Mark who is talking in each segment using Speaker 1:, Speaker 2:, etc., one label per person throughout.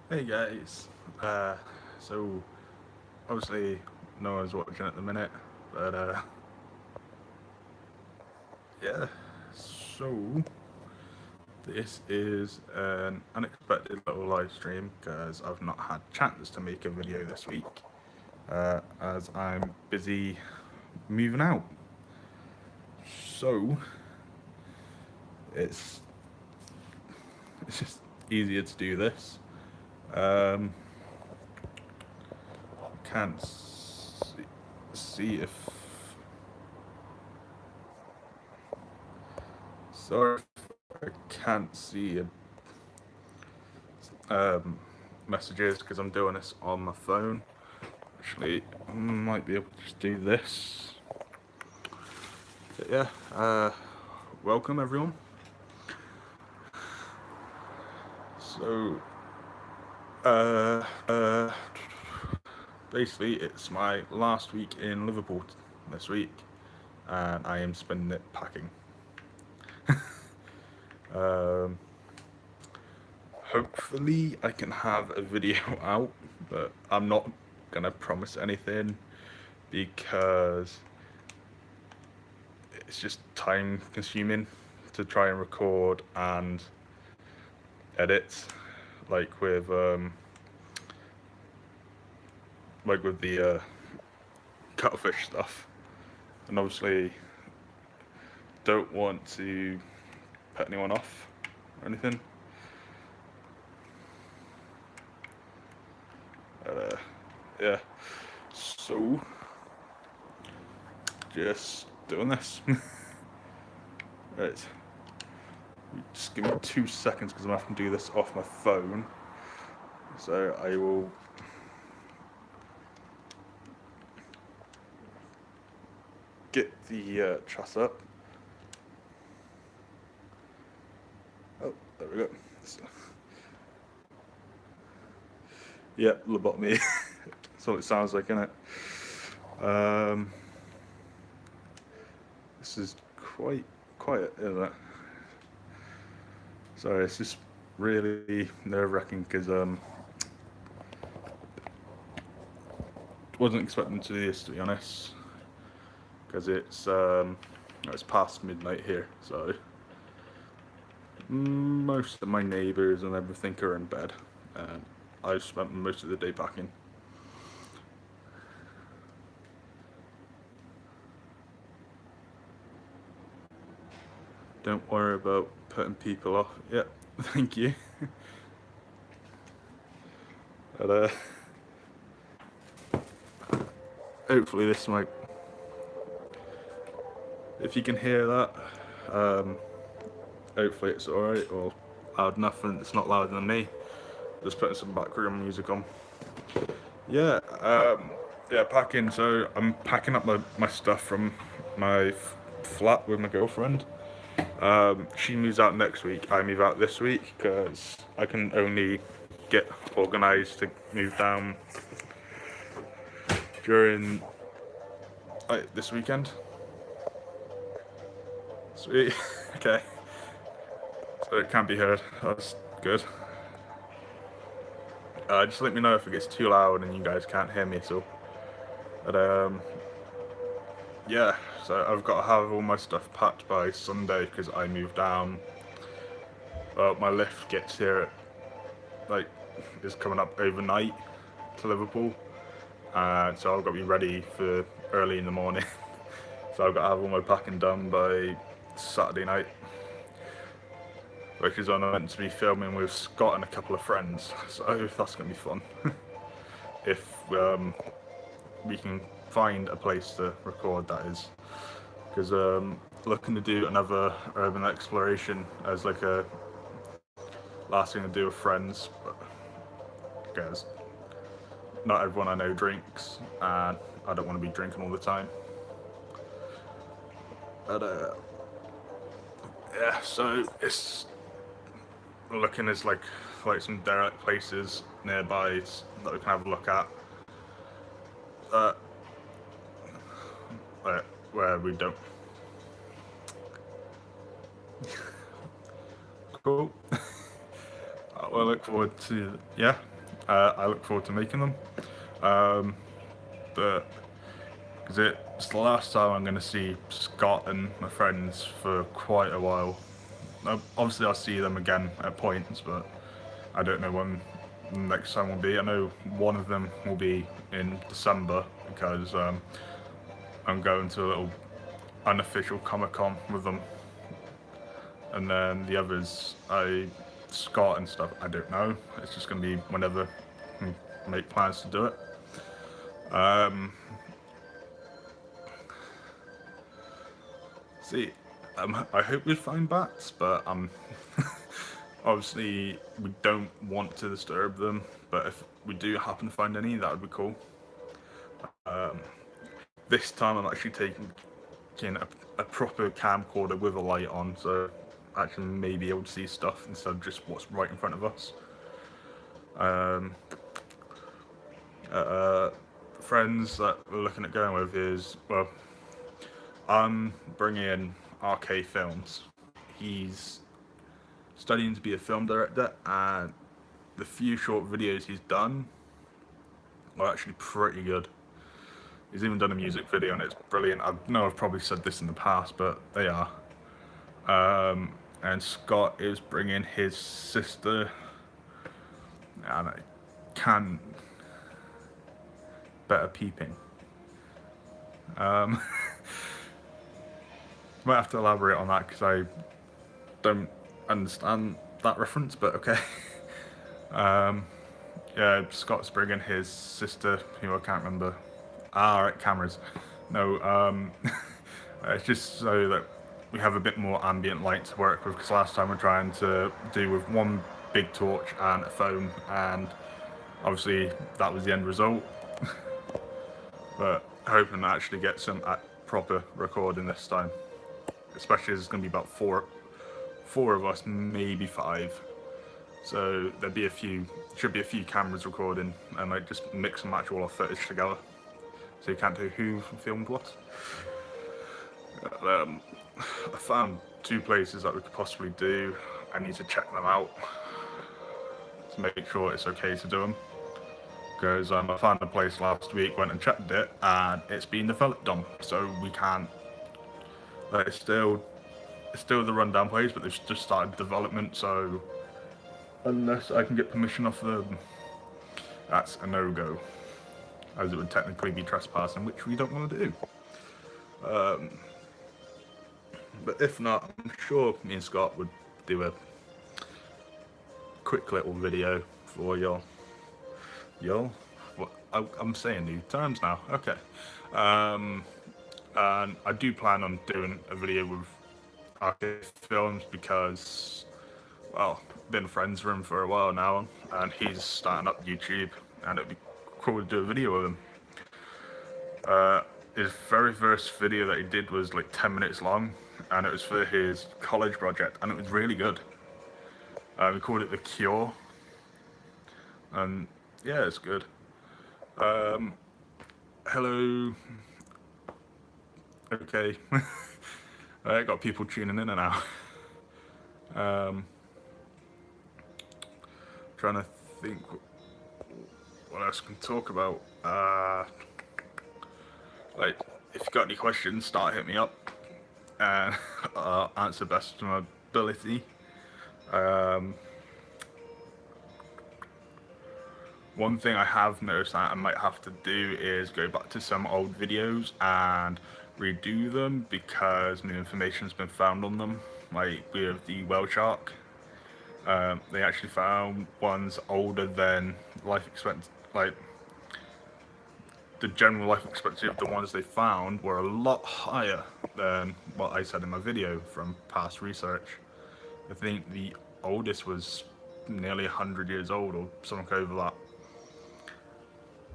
Speaker 1: Hey guys, so obviously no one's watching at the minute, but yeah, so this is an unexpected little live stream because I've not had chance to make a video this week as I'm busy moving out. So it's it's just easier to do this. Um, can't see if sorry if I can't see um, messages because I'm doing this on my phone. Actually, I might be able to just do this. But yeah, welcome everyone. So, uh, uh, basically, it's my last week in Liverpool this week, and I am spending it packing. um, Hopefully, I can have a video out, but I'm not gonna promise anything because it's just time consuming to try and record and edit, like with the cuttlefish stuff, and obviously don't want to put anyone off or anything. Uh, yeah, so just doing this. Right, just give me 2 seconds because I'm having to do this off my phone. So I will get the chat up. Oh, there we go. Yeah, lobotomy. That's what it sounds like, isn't it? This is quite quiet, isn't it? Sorry, it's just really nerve-wracking because wasn't expecting to do this, to be honest, because it's past midnight here, so most of my neighbours and everything are in bed, and I've spent most of the day packing. Don't worry about putting people off. Yep, thank you. But hopefully this might. If you can hear that, hopefully it's alright or loud enough and it's not louder than me. Just putting some background music on. Yeah, yeah, packing. So I'm packing up my stuff from my flat with my girlfriend. She moves out next week. I move out this week because I can only get organised to move down during this weekend. Sweet. Okay. So it can't be heard. That's good. Just let me know if it gets too loud and you guys can't hear me. So, but yeah. So I've got to have all my stuff packed by Sunday because I move down. My lift gets here at is coming up overnight to Liverpool, so I've got to be ready for early in the morning. So I've got to have all my packing done by Saturday night, which is when I'm meant to be filming with Scott and a couple of friends. So that's going to be fun. If we can find a place to record, that is, because looking to do another urban exploration as like a last thing to do with friends, but because not everyone I know drinks, and I don't want to be drinking all the time. But yeah, so it's looking as like some derelict places nearby that we can have a look at. Where we don't. Cool. Well, I look forward to, yeah. I look forward to making them. But because it's the last time I'm going to see Scott and my friends for quite a while. Obviously, I'll see them again at points, but I don't know when the next time will be. I know one of them will be in December because I'm going to a little unofficial Comic-Con with them, and then the others, Scott and stuff, I don't know. It's just going to be whenever we make plans to do it. See, I hope we find bats, but obviously we don't want to disturb them. But if we do happen to find any, that would be cool. This time I'm actually taking a proper camcorder with a light on, so actually may be able to see stuff instead of just what's right in front of us. Friends that we're looking at going with is, well, I'm bringing in RK Films. He's studying to be a film director, and the few short videos he's done are actually pretty good. He's even done a music video and it's brilliant. I know I've probably said this in the past, but they are. And Scott is bringing his sister, and I can better peeping. Might have to elaborate on that because I don't understand that reference, but okay. Yeah, Scott's bringing his sister, who I can't remember. Right, cameras. No, it's just so that we have a bit more ambient light to work with, because last time we're trying to do with one big torch and a phone, and obviously that was the end result. But hoping to actually get some proper recording this time, especially as it's going to be about four of us, maybe 5. So should be a few cameras recording, and like just mix and match all our footage together, so you can't tell who filmed what. I found 2 places that we could possibly do. I need to check them out to make sure it's okay to do them, because I found a place last week, went and checked it, and it's been developed on, so we can't. It's still the rundown place, but they've just started development, so unless I can get permission off them, that's a no-go, as it would technically be trespassing, which we don't want to do. But if not, I'm sure me and Scott would do a quick little video for y'all. I'm saying new terms now. Okay. And I do plan on doing a video with RK Films because, well, been friends with him for a while now, and he's starting up YouTube, and it'd be cool to do a video with him. His very first video that he did was like 10 minutes long, and it was for his college project, and it was really good. We called it The Cure, and yeah, it's good. Hello. Okay. I got people tuning in now. Trying to think what else I can talk about. Like, if you've got any questions, hit me up, and I'll answer best to my ability. One thing I have noticed that I might have to do is go back to some old videos and redo them, because new information's been found on them, like with the whale shark. They actually found ones older than life expectancy, like the general life expectancy of the ones they found were a lot higher than what I said in my video from past research. I think the oldest was nearly 100 years old or something over that.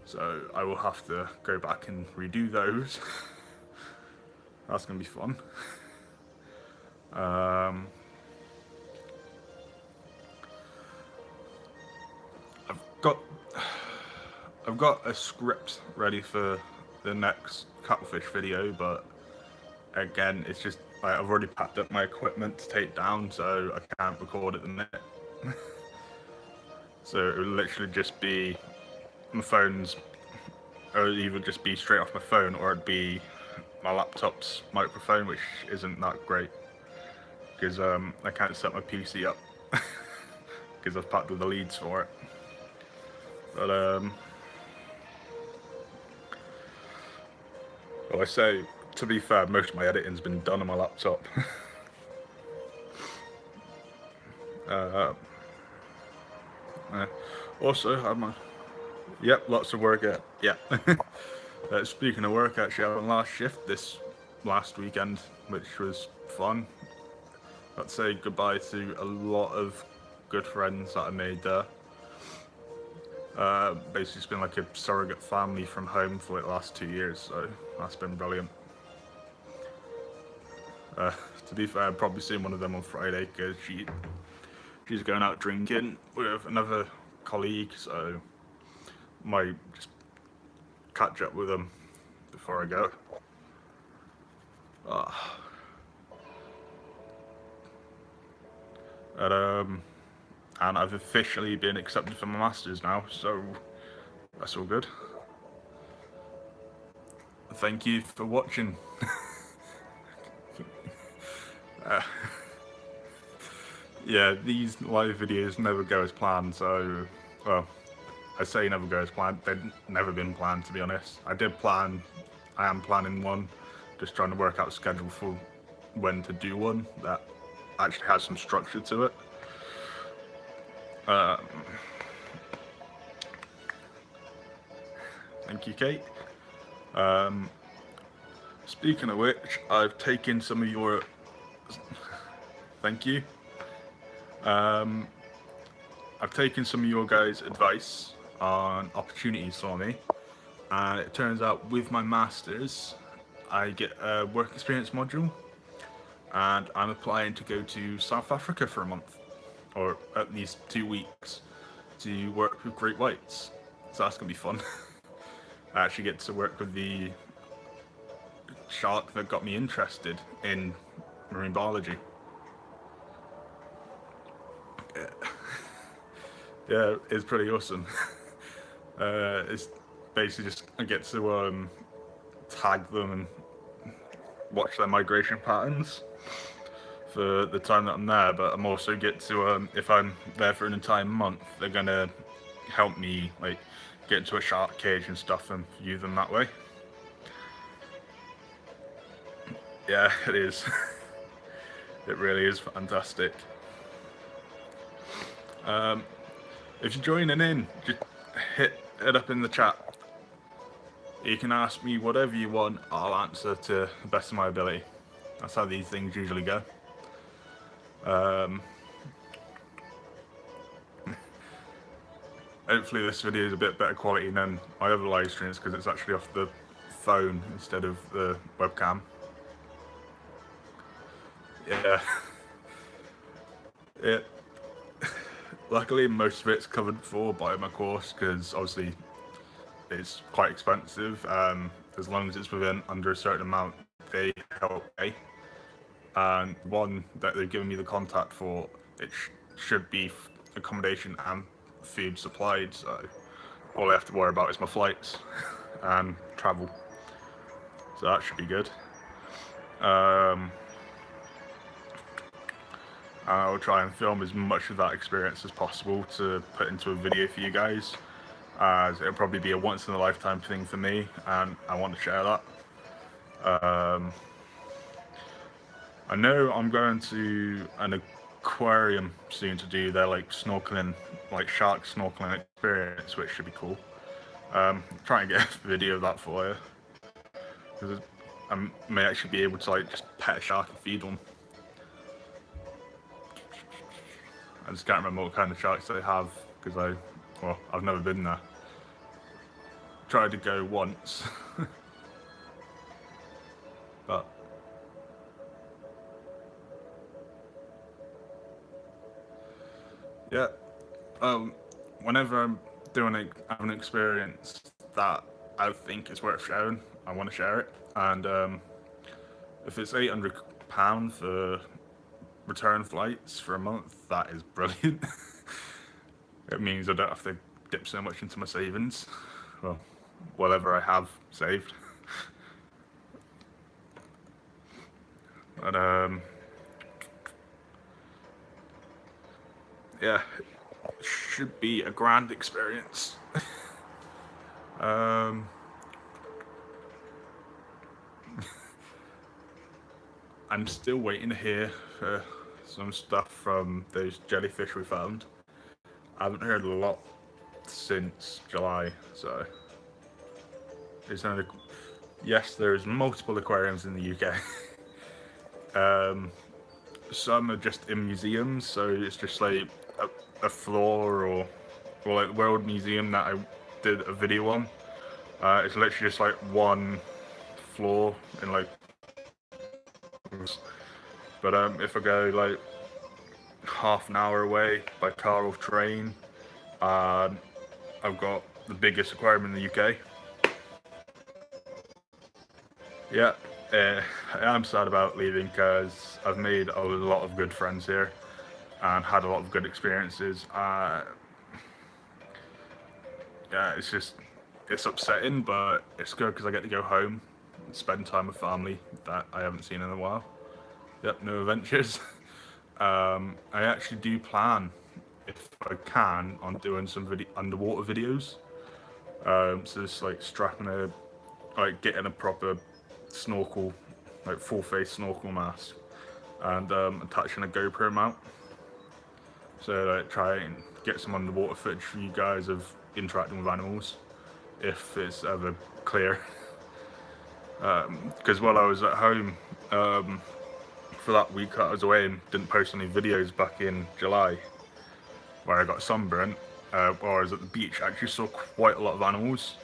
Speaker 1: So I will have to go back and redo those. That's gonna be fun. I've got a script ready for the next cuttlefish video, but again, it's just like I've already packed up my equipment to take down, so I can't record at the minute. So it would literally just be my phone's, or it would either just be straight off my phone, or it'd be my laptop's microphone, which isn't that great because I can't set my PC up because I've packed all the leads for it. But well, I say, to be fair, most of my editing's been done on my laptop. Also, yep, lots of work out. Yeah. Speaking of work, actually, I had my last shift this last weekend, which was fun. Got to say goodbye to a lot of good friends that I made there. Basically, it's been like a surrogate family from home for like the last 2 years, so that's been brilliant. To be fair, I've probably seen one of them on Friday because she's going out drinking with another colleague, so might just catch up with them before I go. And I've officially been accepted for my masters now, so that's all good. Thank you for watching. Yeah, these live videos never go as planned, so, well, I say never go as planned, they've never been planned, to be honest. I am planning one, just trying to work out a schedule for when to do one that actually has some structure to it. Thank you, Kate. Speaking of which, I've taken some of your... Thank you. I've taken some of your guys' advice on opportunities for me, and it turns out with my masters, I get a work experience module, and I'm applying to go to South Africa for a month, or at least 2 weeks, to work with great whites. So that's gonna be fun. I actually get to work with the shark that got me interested in marine biology. Yeah, it's pretty awesome. It's basically just I get to tag them and watch their migration patterns for the time that I'm there, but I'm also get to if I'm there for an entire month, they're gonna help me like get into a shark cage and stuff and view them that way. Yeah, it is. It really is fantastic. If you're joining in, just hit it up in the chat. You can ask me whatever you want, I'll answer to the best of my ability. That's how these things usually go. Hopefully this video is a bit better quality than my other live streams because it's actually off the phone instead of the webcam. Yeah. Luckily most of it's covered for by my course because obviously it's quite expensive. As long as it's within under a certain amount, they help pay. And one that they've given me the contact for, it should be accommodation and food supplied, so all I have to worry about is my flights and travel. So that should be good. I'll try and film as much of that experience as possible to put into a video for you guys, as it'll probably be a once in a lifetime thing for me, and I want to share that. I know I'm going to an aquarium soon to do their like snorkeling, like shark snorkeling experience, which should be cool. Try and get a video of that for you, because I may actually be able to like just pet a shark and feed one. I just can't remember what kind of sharks they have because I've never been there. Tried to go once, but yeah. Whenever I'm having an experience that I think is worth sharing, I want to share it. And if it's £800 for return flights for a month, that is brilliant. It means I don't have to dip so much into my savings. Well, whatever I have saved. But yeah, it should be a grand experience. I'm still waiting to hear some stuff from those jellyfish we found. I haven't heard a lot since July, so it's only, yes, there's multiple aquariums in the UK. Some are just in museums, so it's just like a floor or like the World Museum that I did a video on. It's literally just like one floor in like, but if I go like half an hour away by car or train, I've got the biggest aquarium in the UK. Yeah, I'm sad about leaving because I've made a lot of good friends here and had a lot of good experiences. Yeah, it's upsetting, but it's good because I get to go home and spend time with family that I haven't seen in a while. Yep, no adventures. I actually do plan, if I can, on doing some underwater videos. So just like getting a proper snorkel, like full face snorkel mask, and attaching a GoPro mount. So like try and get some underwater footage for you guys of interacting with animals, if it's ever clear. Because while I was at home for that week that I was away and didn't post any videos back in July, where I got sunburnt, while I was at the beach, I actually saw quite a lot of animals,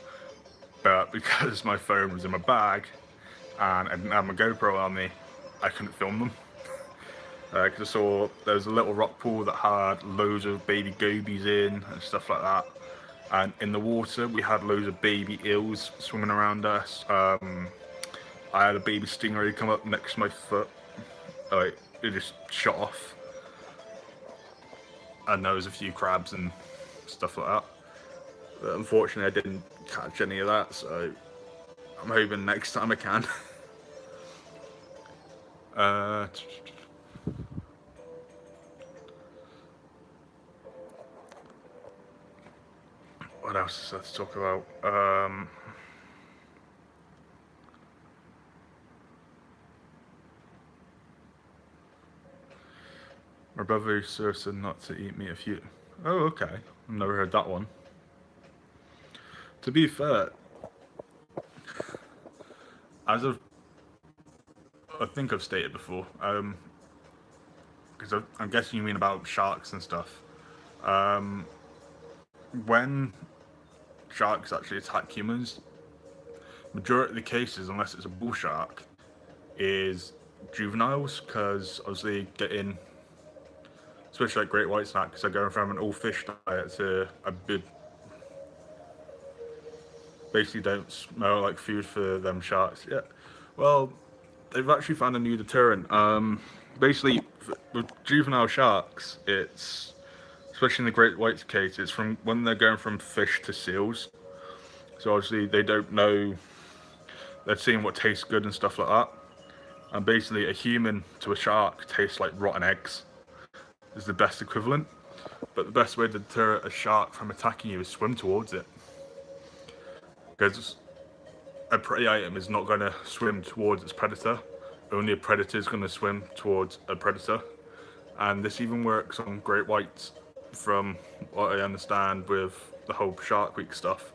Speaker 1: but because my phone was in my bag and I didn't have my GoPro on me, I couldn't film them. Because I saw there was a little rock pool that had loads of baby gobies in and stuff like that, and in the water we had loads of baby eels swimming around us. I had a baby stingray come up next to my foot, like it just shot off, and there was a few crabs and stuff like that. But unfortunately I didn't catch any of that, so I'm hoping next time I can. What else is there to talk about? My brother said not to eat meat if you... Oh, okay. I've never heard that one. To be fair, as I think I've stated before, because I'm guessing you mean about sharks and stuff. When sharks actually attack humans, majority of the cases, unless it's a bull shark, is juveniles, because obviously getting, especially like great white snakes, are going from an all fish diet to a bit, basically don't smell like food for them sharks. Yeah, well, they've actually found a new deterrent. Basically, with juvenile sharks, it's, especially in the great whites case, it's from when they're going from fish to seals. So obviously they don't know, they're seeing what tastes good and stuff like that. And basically a human to a shark tastes like rotten eggs, is the best equivalent. But the best way to deter a shark from attacking you is swim towards it. Because a prey item is not going to swim towards its predator. Only a predator is going to swim towards a predator. And this even works on great whites, from what I understand with the whole Shark Week stuff,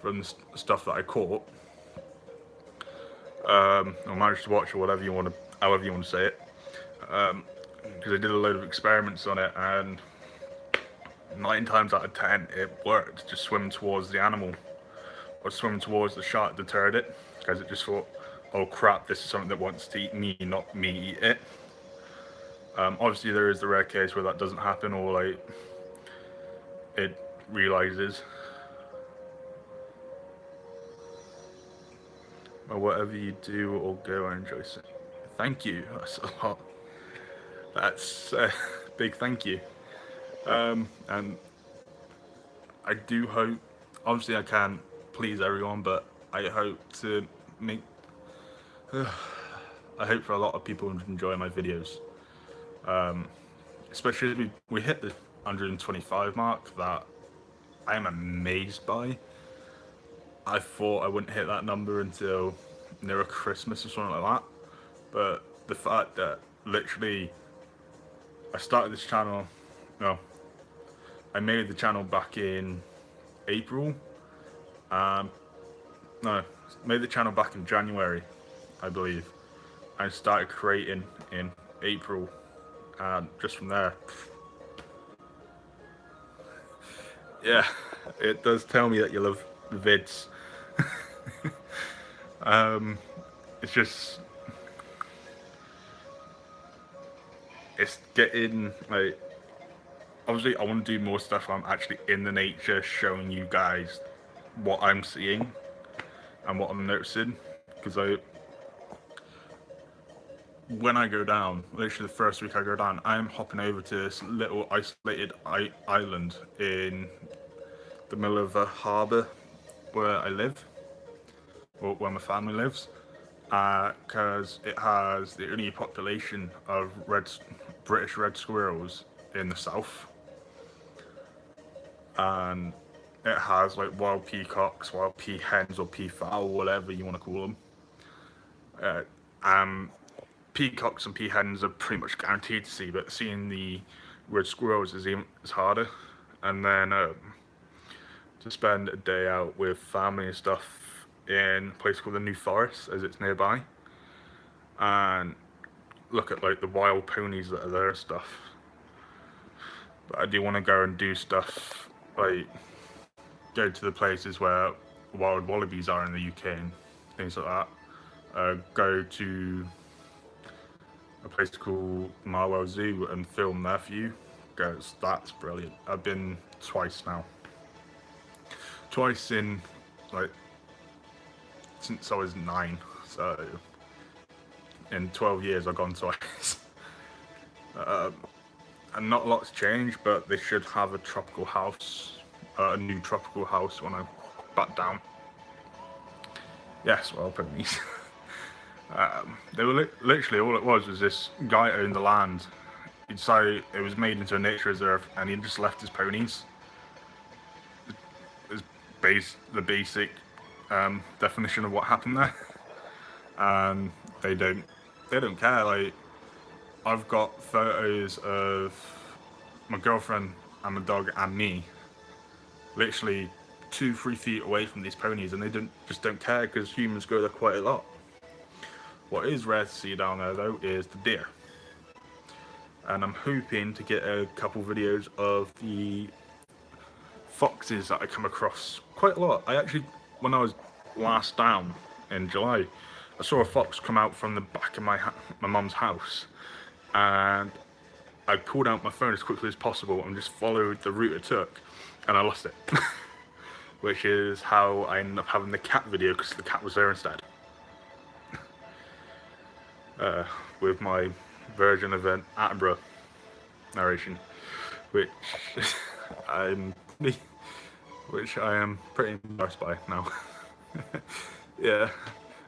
Speaker 1: from the stuff that I caught. I managed to watch, or whatever you want to, however you want to say it. Because I did a load of experiments on it, and 9 times out of 10 it worked. Just swim towards the animal, or swim towards the shark deterred it, because it just thought, oh crap, this is something that wants to eat me, not me eat it. Obviously there is the rare case where that doesn't happen, or like it realizes. Or whatever you do or go, I enjoy it. Thank you, that's a lot. That's a big thank you. And I do hope, obviously I can't please everyone, but I hope to make, I hope for a lot of people to enjoy my videos. Especially as we hit the 125 mark that I am amazed by. I thought I wouldn't hit that number until near Christmas or something like that. But the fact that literally I started this channel, no, I made the channel back in April. No, made the channel back in January, I believe. I started creating in April, and just from there, yeah, it does tell me that you love the vids. It's just, it's getting like, obviously I want to do more stuff where I'm actually in the nature, showing you guys what I'm seeing and what I'm noticing, because when I go down, literally the first week I go down, I'm hopping over to this little isolated island in the middle of a harbour where I live, or where my family lives, because it has the only population of British red squirrels in the south, and it has like wild peacocks, wild peahens, or peafowl, whatever you want to call them. Peacocks and peahens are pretty much guaranteed to see, but seeing the red squirrels is harder. And then to spend a day out with family and stuff in a place called the New Forest, as it's nearby, and look at like the wild ponies that are there and stuff. But I do want to go and do stuff like go to the places where wild wallabies are in the UK and things like that. Go to a place called Marwell Zoo and film there for you, because that's brilliant. I've been twice now. Twice in like since I was 9, so in 12 years I've gone twice. And not a lot's changed, but they should have a tropical house, a new tropical house when I back down. Yes, well, ponies. They were literally, all it was this guy owned the land. He decided it was made into a nature reserve, and he just left his ponies. It's the basic definition of what happened there, and they don't care. Like, I've got photos of my girlfriend and my dog and me, literally 2-3 feet away from these ponies, and they just don't care, because humans go there quite a lot. What is rare to see down there though is the deer, and I'm hoping to get a couple videos of the foxes that I come across quite a lot. I actually, when I was last down in July, I saw a fox come out from the back of my mum's house, and I pulled out my phone as quickly as possible and just followed the route it took, and I lost it. Which is how I ended up having the cat video, because the cat was there instead. With my version of an Attenborough narration, which I am pretty embarrassed by now. Yeah,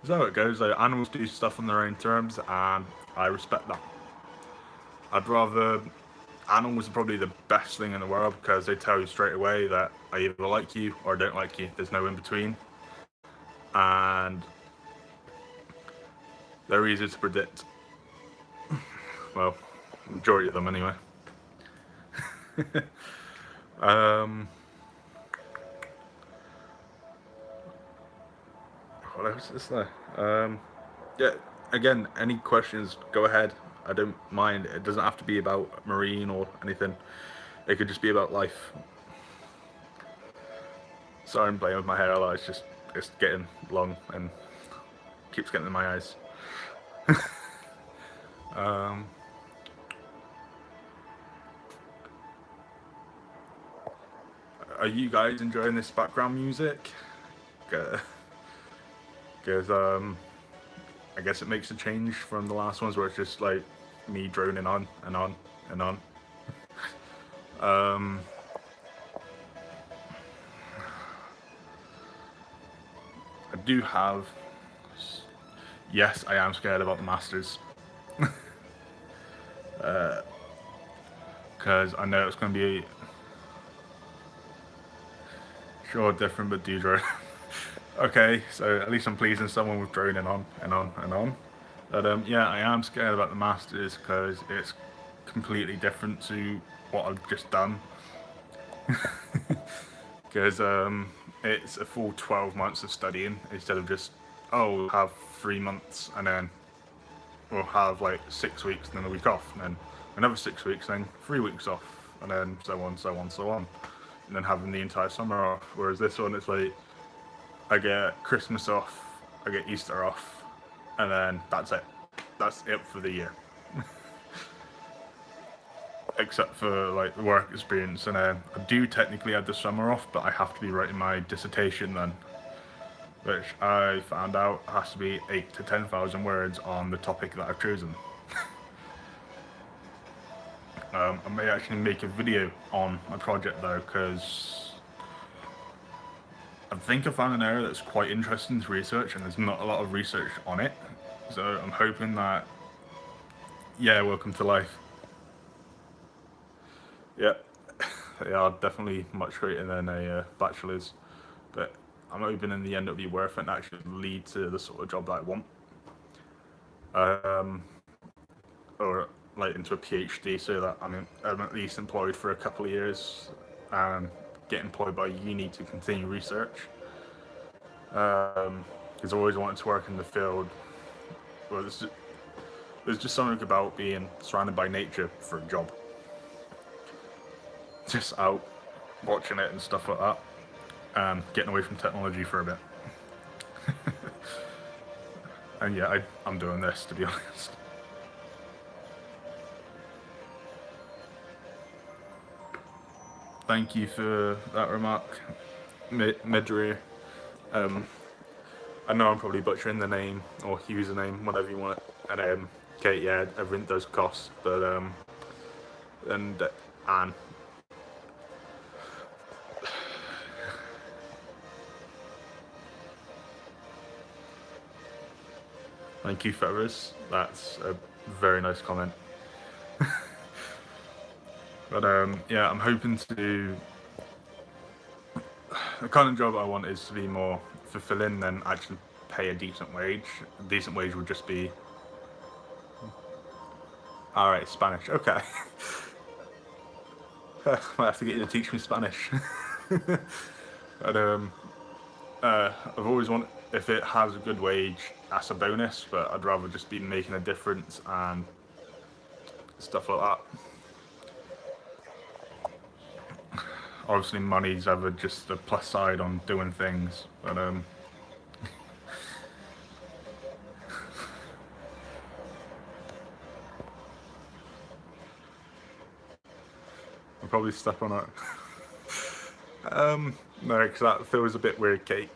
Speaker 1: that's how it goes. Like, animals do stuff on their own terms, and I respect that. Animals are probably the best thing in the world, because they tell you straight away that I either like you or I don't like you. There's no in between, and they're easy to predict. Well, majority of them anyway. What else is there? Yeah, again, any questions, go ahead. I don't mind. It doesn't have to be about marine or anything. It could just be about life. Sorry, I'm playing with my hair a lot. It's getting long and keeps getting in my eyes. Are you guys enjoying this background music? Because I guess it makes a change from the last ones, where it's just like me droning on and on and on. do have. Yes, I am scared about the Masters. Because I know it's going to be sure different, but do drone. Okay, so at least I'm pleasing someone with droning on and on and on. But yeah, I am scared about the Masters because it's completely different to what I've just done. Because it's a full 12 months of studying instead of just, oh, we'll have 3 months and then we'll have like 6 weeks and then a week off and then another 6 weeks, then 3 weeks off, and then so on, so on, so on. And then having the entire summer off. Whereas this one, it's like, I get Christmas off, I get Easter off, and then that's it. That's it for the year. Except for like the work experience, and then I do technically have the summer off, but I have to be writing my dissertation then, which I found out has to be 8,000 to 10,000 words on the topic that I've chosen. I may actually make a video on my project though, because I think I found an area that's quite interesting to research, and there's not a lot of research on it. So I'm hoping that, yeah, welcome to life. Yeah, they are definitely much greater than a bachelor's, but I'm hoping in the end it'll be worth it and actually lead to the sort of job that I want. Or like into a PhD, so that I'm at least employed for a couple of years and get employed by uni to continue research. Because I always wanted to work in the field. Well, there's just something about being surrounded by nature for a job. Just out watching it and stuff like that, and getting away from technology for a bit. And yeah, I'm doing this, to be honest. Thank you for that remark, Midrear. I know I'm probably butchering the name or username, whatever you want. And Kate, yeah, everything does cost, but and Anne. Thank you, Ferris. That's a very nice comment. But yeah, I'm hoping to. The kind of job I want is to be more fulfilling than actually pay a decent wage. A decent wage would just be. Alright, Spanish. Okay. Might have to get you to teach me Spanish. But I've always wanted, if it has a good wage, that's a bonus, but I'd rather just be making a difference and stuff like that. Obviously money's ever just a plus side on doing things, but I'll probably step on it. No, because that feels a bit weird, Kate.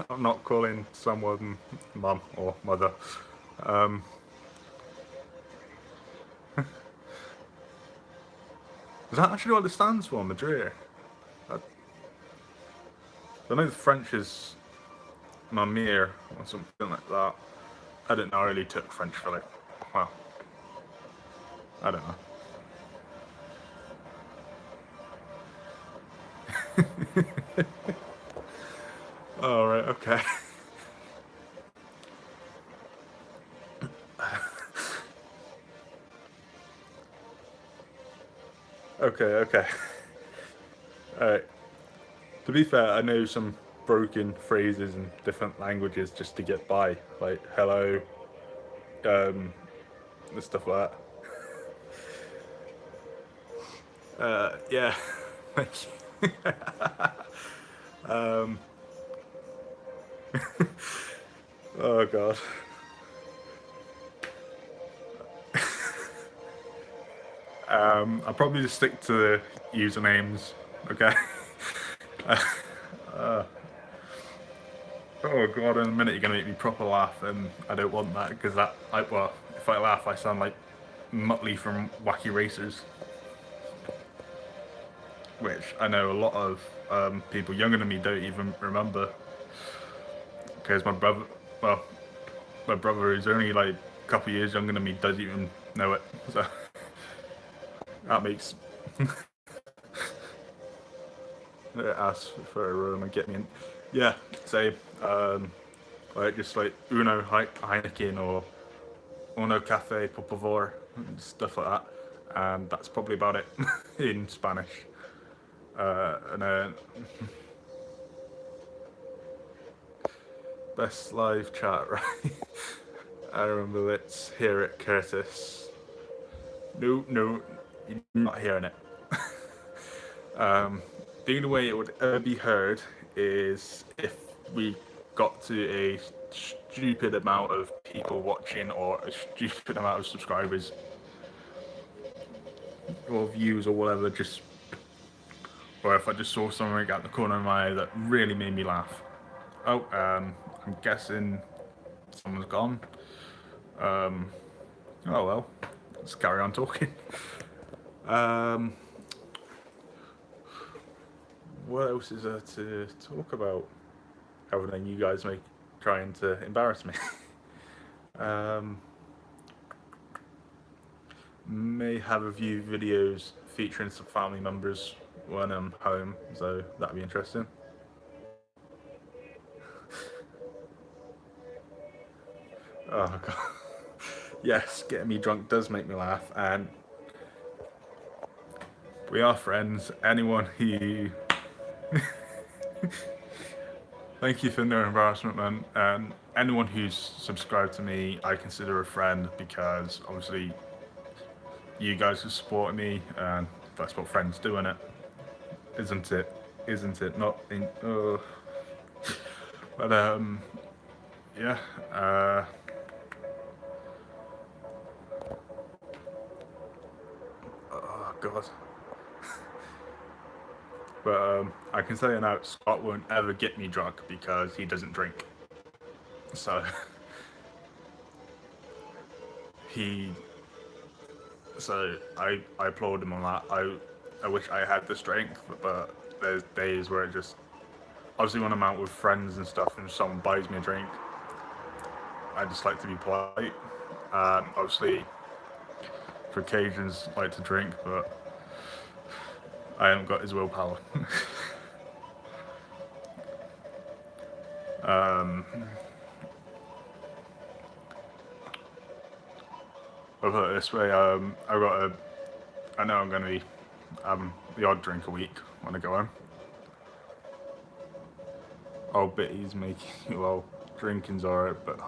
Speaker 1: I'm not calling someone mum or mother. Is that actually what it stands for, Madrid? I know the French is mamir or something like that. I don't know, I really took French for like, well, I don't know. Oh, right, okay. Okay. Alright. To be fair, I know some broken phrases in different languages just to get by, like hello, and stuff like that. Yeah, thank you. Oh god. I'll probably just stick to the usernames, okay? Oh god, in a minute you're gonna make me proper laugh, and I don't want that, because well, if I laugh I sound like Muttley from Wacky Racers. Which I know a lot of people younger than me don't even remember. because my brother, well, my brother is only like a couple of years younger than me, doesn't even know it. So that makes ask for a room and get me in. Yeah, say like just like Uno Heineken or Uno Cafe por favor, stuff like that, and that's probably about it in Spanish. And then best live chat, right? I remember it's here at Curtis. No, you're not hearing it. The only way it would ever be heard is if we got to a stupid amount of people watching or a stupid amount of subscribers or views or whatever, just or if I just saw something out the corner of my eye that really made me laugh. Oh, I'm guessing someone's gone. Oh well, let's carry on talking. What else is there to talk about other than you guys trying to embarrass me? May have a few videos featuring some family members when I'm home, so that'd be interesting. Oh god. Yes, getting me drunk does make me laugh, and we are friends. Anyone who thank you for no embarrassment, man. And anyone who's subscribed to me, I consider a friend because obviously you guys have supported me, and that's what friends do, innit? Isn't it? Isn't it? Not in. But yeah. Oh god. But I can tell you now, Scott won't ever get me drunk because he doesn't drink. So I applaud him on that. I wish I had the strength, but there's days where it just obviously when I'm out with friends and stuff and someone buys me a drink, I just like to be polite. Obviously for occasions I like to drink, but I haven't got his willpower. I'll put it this way, I know I'm going to be having the odd drink a week when I go home. Oh, but he's making, well, drinking's alright, but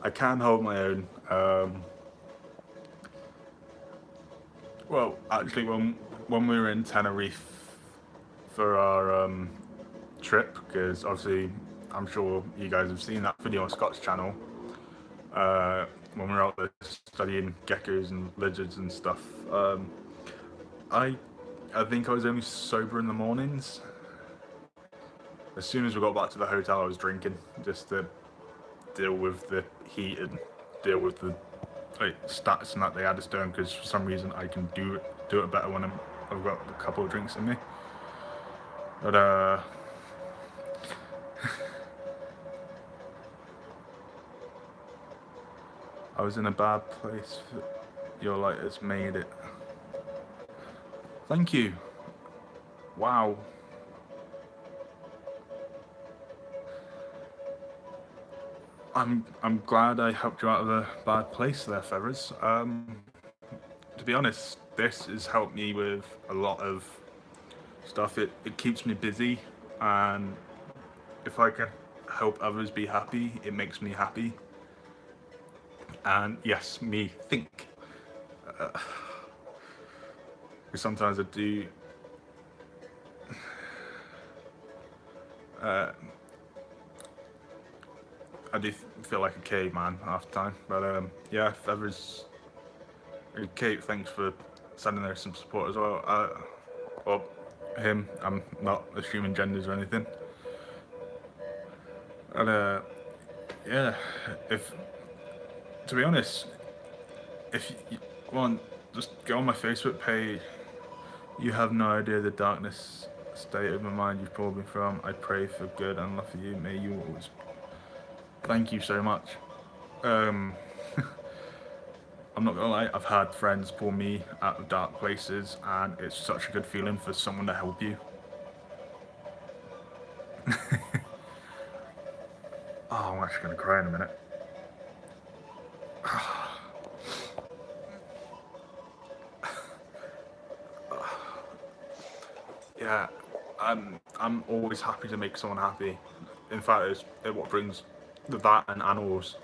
Speaker 1: I can hold my own. Well, actually, when we were in Tenerife for our trip, because obviously I'm sure you guys have seen that video on Scott's channel, when we were out there studying geckos and lizards and stuff, I think I was only sober in the mornings. As soon as we got back to the hotel, I was drinking just to deal with the heat and deal with the stats and that they had us doing, because for some reason I can do it better when I've got a couple of drinks in me. But I was in a bad place. Your light has made it. Thank you. Wow. I'm glad I helped you out of a bad place there, Feathers. To be honest, this has helped me with a lot of stuff. It keeps me busy, and if I can help others be happy, it makes me happy. And yes, me think. Sometimes I do. I do feel like a caveman half the time, but yeah, Feathers. Kate, thanks for sending there some support as well. Well, him. I'm not assuming genders or anything. And yeah, to be honest, if you want, just go on my Facebook page. You have no idea the darkness state of my mind you've pulled me from. I pray for good and love for you. May you always thank you so much. Um, I'm not gonna lie, I've had friends pull me out of dark places, and it's such a good feeling for someone to help you. Oh, I'm actually gonna cry in a minute. Yeah, I'm always happy to make someone happy. In fact, it's what brings that and animals.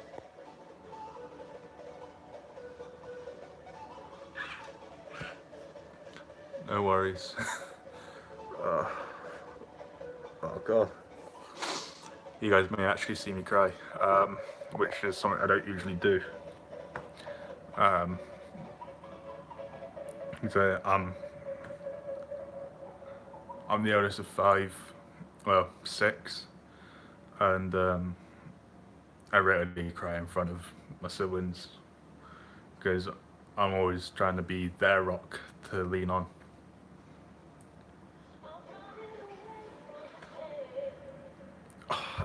Speaker 1: No worries. Oh god. You guys may actually see me cry, which is something I don't usually do. So I'm the oldest of five, well, six, and I rarely cry in front of my siblings because I'm always trying to be their rock to lean on.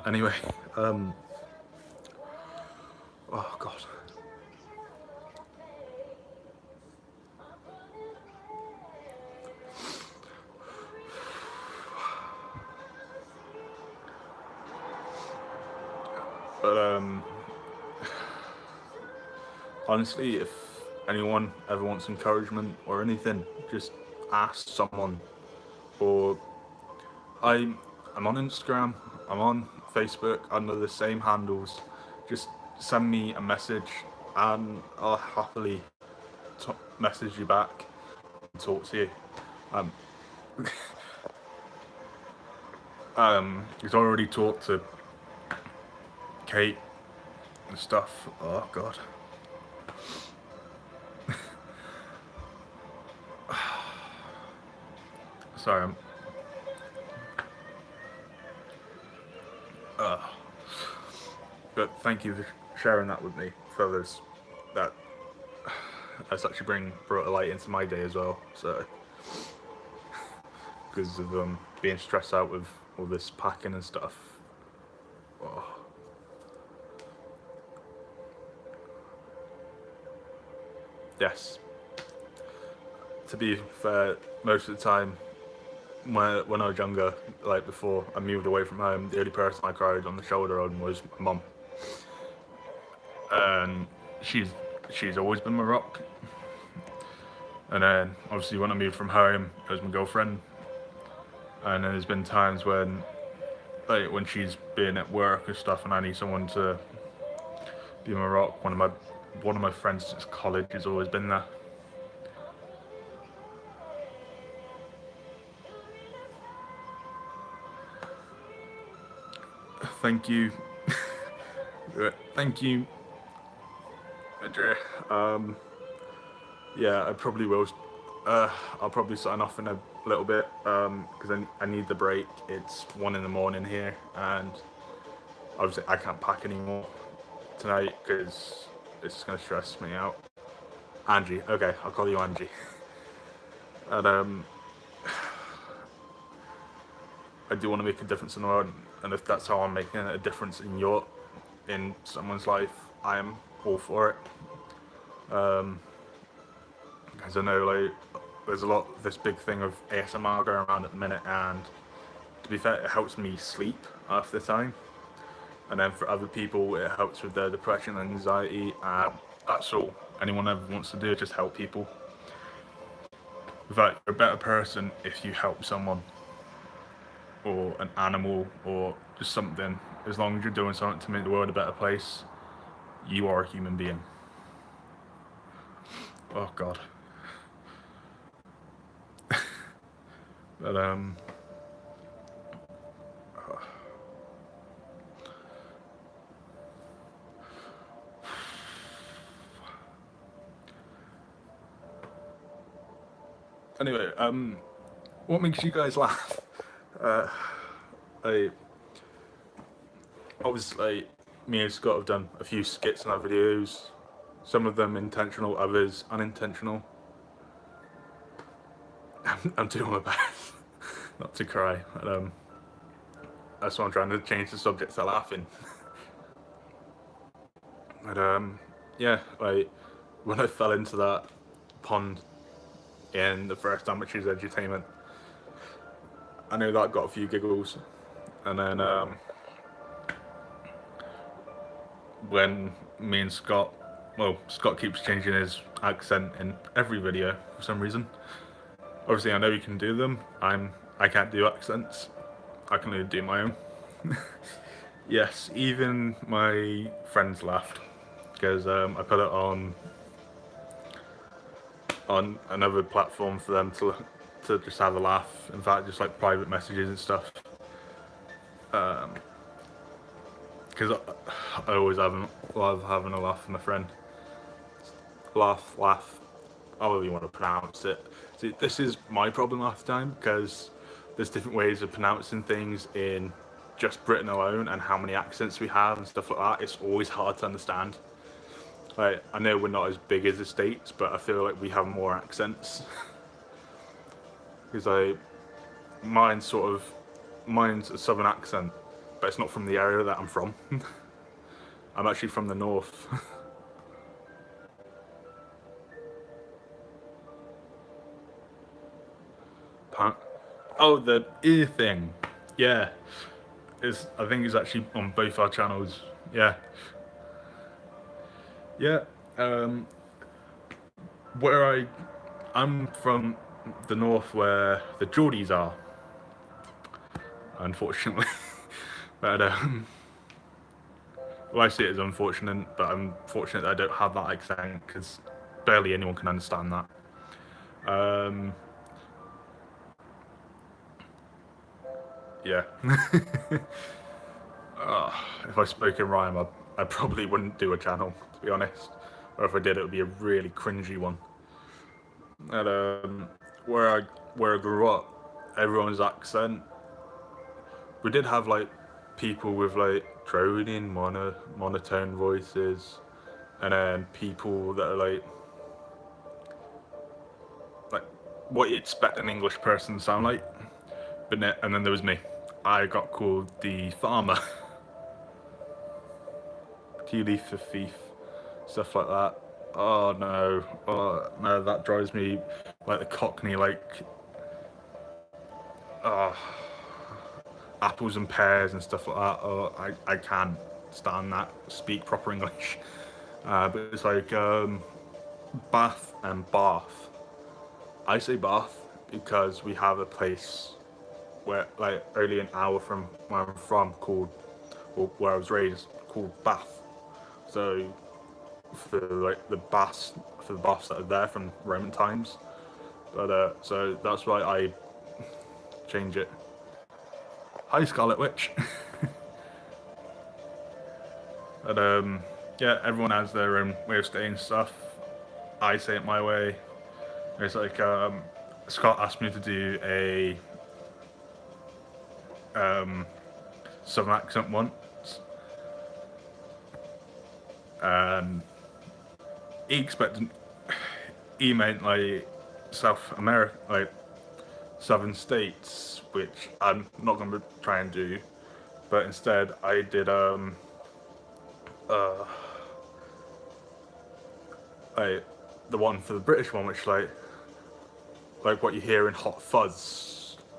Speaker 1: Anyway, oh god. But honestly, if anyone ever wants encouragement or anything, just ask someone. Or I'm on Instagram, I'm on Facebook under the same handles. Just send me a message, and I'll happily message you back and talk to you. Um, He's already talked to Kate and stuff. Oh god. Sorry, but thank you for sharing that with me, fellas. That that's actually brought a light into my day as well. So because of being stressed out with all this packing and stuff. Oh. Yes. To be fair, most of the time when I was younger, like before I moved away from home, the only person I cried on the shoulder on was my mum, and she's always been my rock. And then obviously when I moved from home, it was my girlfriend. And then there's been times when she's been at work and stuff, and I need someone to be my rock. One of my friends since college has always been there. Thank you. Thank you, Andrea. Yeah, I probably will. I'll probably sign off in a little bit because I need the break. It's 1 in the morning here, and obviously I can't pack anymore tonight because it's just gonna stress me out. Angie, okay, I'll call you Angie. And I do want to make a difference in the world, and if that's how I'm making a difference in someone's life, I am all for it. Because I know like there's this big thing of ASMR going around at the minute, and to be fair, it helps me sleep half the time. And then for other people, it helps with their depression and anxiety. That's all anyone ever wants to do, just help people. In fact, you're a better person if you help someone, or an animal, or just something. As long as you're doing something to make the world a better place, you are a human being. Oh god. But anyway, what makes you guys laugh? I obviously me and Scott have done a few skits in our videos. Some of them intentional, others unintentional. I'm doing my best not to cry. But, that's why I'm trying to change the subject to laughing. And yeah, like when I fell into that pond in the first Amateurs Edutainment, I know that got a few giggles. And then when me and Scott, well, Scott keeps changing his accent in every video for some reason. Obviously, I know he can do them. I can't do accents. I can only do my own. Yes, even my friends laughed because I put it on another platform for them to just have a laugh. In fact, just like private messages and stuff. Because I always love having a laugh with my friend. Laugh, however you want to pronounce it. See, this is my problem half the time because there's different ways of pronouncing things in just Britain alone, and how many accents we have and stuff like that. It's always hard to understand. Like, I know we're not as big as the States, but I feel like we have more accents. Because mine's a southern accent, but it's not from the area that I'm from. I'm actually from the north. Oh, the ear thing. Yeah. I think it's actually on both our channels. Yeah. Yeah. Where I'm from the north where the Geordies are, unfortunately. But well, I see it as unfortunate, but I'm fortunate that I don't have that accent because barely anyone can understand that. Yeah. If I spoke in rhyme, I probably wouldn't do a channel, to be honest. Or if I did, it would be a really cringy one. And where I grew up, everyone's accent. We did have like people with like droning monotone voices, and then people that are like what you expect an English person to sound like. And then there was me. I got called the farmer. Tea leaf for thief, stuff like that. Oh no, that drives me like the Cockney, like apples and pears and stuff like that. Oh, I can't stand that. Speak proper English. But it's like Bath and Bath. I say Bath because we have a place where, like, only an hour from where I'm from, called, or where I was raised, called Bath. So for like the baths that are there from Roman times. But so that's why I change it. Hi, Scarlet Witch. But yeah, everyone has their own way of saying stuff. I say it my way. It's like Scott asked me to do a southern accent once, and he meant like South America, like southern states, which I'm not going to try and do, but instead I did like the one for the British one, which like what you hear in Hot Fuzz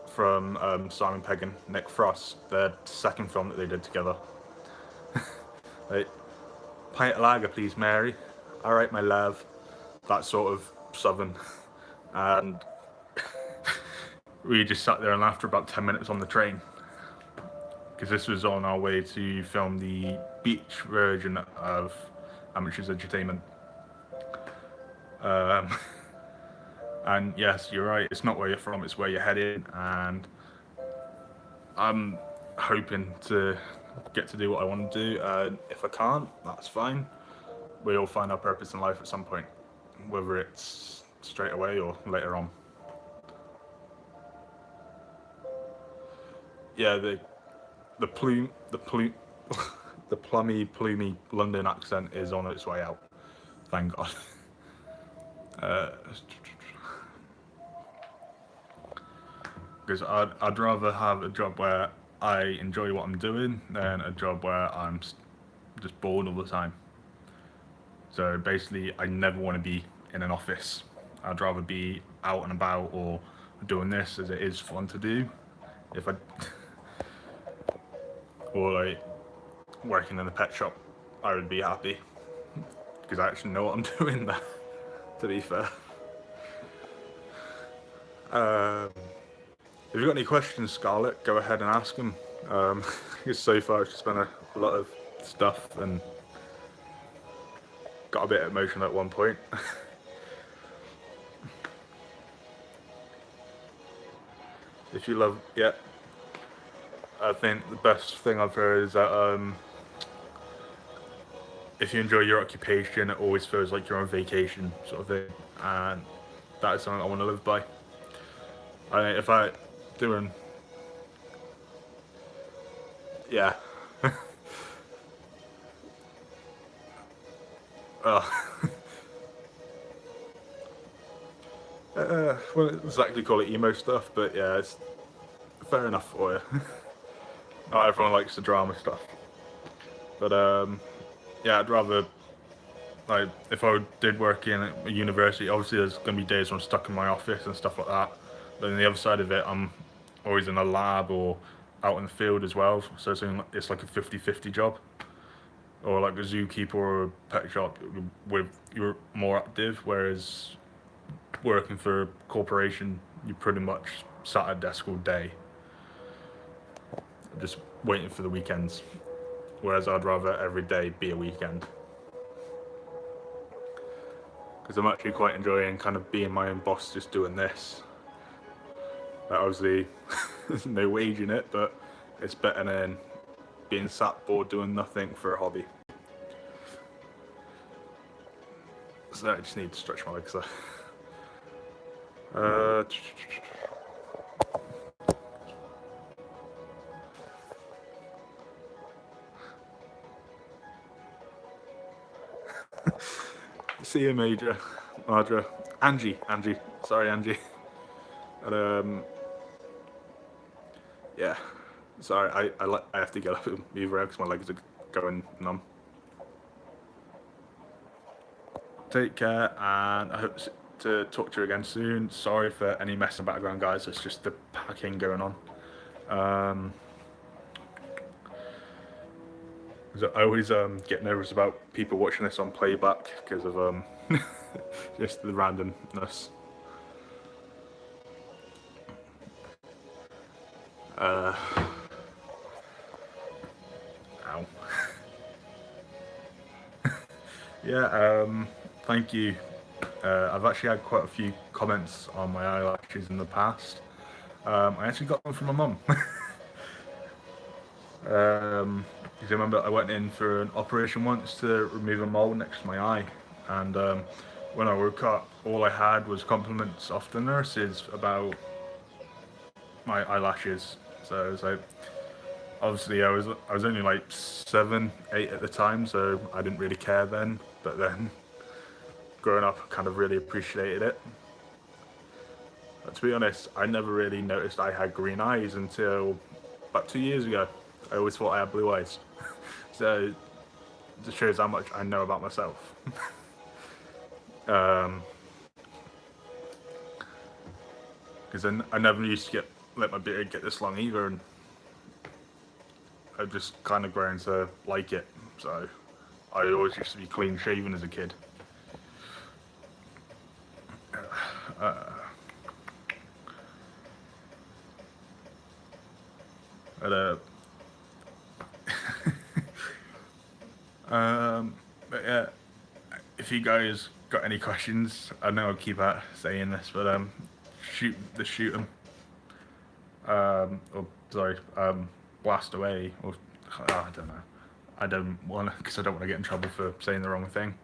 Speaker 1: from Simon Pegg and Nick Frost, their second film that they did together. Like, pint of lager, please, Mary. All right, my love. That sort of southern, and we just sat there and laughed for about 10 minutes on the train, because this was on our way to film the beach version of Amateurs Edutainment. And yes, you're right, it's not where you're from, it's where you're headed, and I'm hoping to get to do what I want to do, and if I can't, that's fine. We all find our purpose in life at some point, whether it's straight away or later on. Yeah, the the plummy London accent is on its way out, thank God. Because I'd rather have a job where I enjoy what I'm doing than a job where I'm just bored all the time. So basically, I never want to be in an office. I'd rather be out and about or doing this, as it is fun to do. If I or like working in a pet shop, I would be happy because I actually know what I'm doing there. To be fair. If you've got any questions, Scarlett, go ahead and ask them. Because so far it's just been a lot of stuff and got a bit emotional at one point. If you love, yeah, I think the best thing I've heard is that if you enjoy your occupation, it always feels like you're on vacation, sort of thing, and that is something I want to live by. If I doing, yeah. Wouldn't exactly call it emo stuff, but yeah, it's fair enough for you. Not everyone likes the drama stuff, but yeah, I'd rather, like, if I did work in a university, obviously there's gonna be days when I'm stuck in my office and stuff like that. But on the other side of it, I'm always in a lab or out in the field as well. So it's like a 50-50 job. Or like a zookeeper or a pet shop, with you're more active, whereas working for a corporation, you're pretty much sat at a desk all day, just waiting for the weekends. Whereas I'd rather every day be a weekend. Because I'm actually quite enjoying kind of being my own boss, just doing this. Like, obviously, there's no wage in it, but it's better than being sat bored doing nothing for a hobby. So I just need to stretch my legs there. See you, Madra. Angie. Sorry, Angie. And yeah. Sorry, I have to get up and move around because my legs are going numb. Take care, and I hope to talk to you again soon. Sorry for any mess in the background, guys. It's just the packing going on. I always get nervous about people watching this on playback because of just the randomness. Ow. Yeah, thank you. I've actually had quite a few comments on my eyelashes in the past. I actually got them from my mum. Because I remember I went in for an operation once to remove a mole next to my eye, and when I woke up, all I had was compliments off the nurses about my eyelashes. So it was like, obviously I was only like 7, 8 at the time, so I didn't really care then. But then, growing up, I kind of really appreciated it. But to be honest, I never really noticed I had green eyes until about 2 years ago. I always thought I had blue eyes. So it just shows how much I know about myself. Because I never used to let my beard get this long either, and I've just kind of grown to like it. So I always used to be clean shaven as a kid. But yeah, if you guys got any questions, I know I keep saying this, but shoot them. Or sorry, blast away, or I don't know. I don't want to, because I don't want to get in trouble for saying the wrong thing.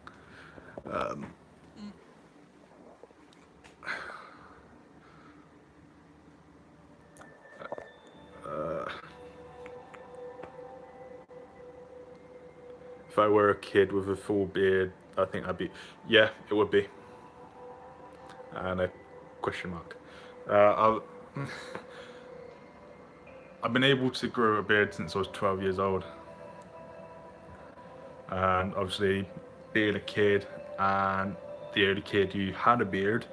Speaker 1: If I were a kid with a full beard, I think I'd be, yeah, it would be. And a question mark. I've been able to grow a beard since I was 12 years old. And obviously, being a kid and the only kid who had a beard,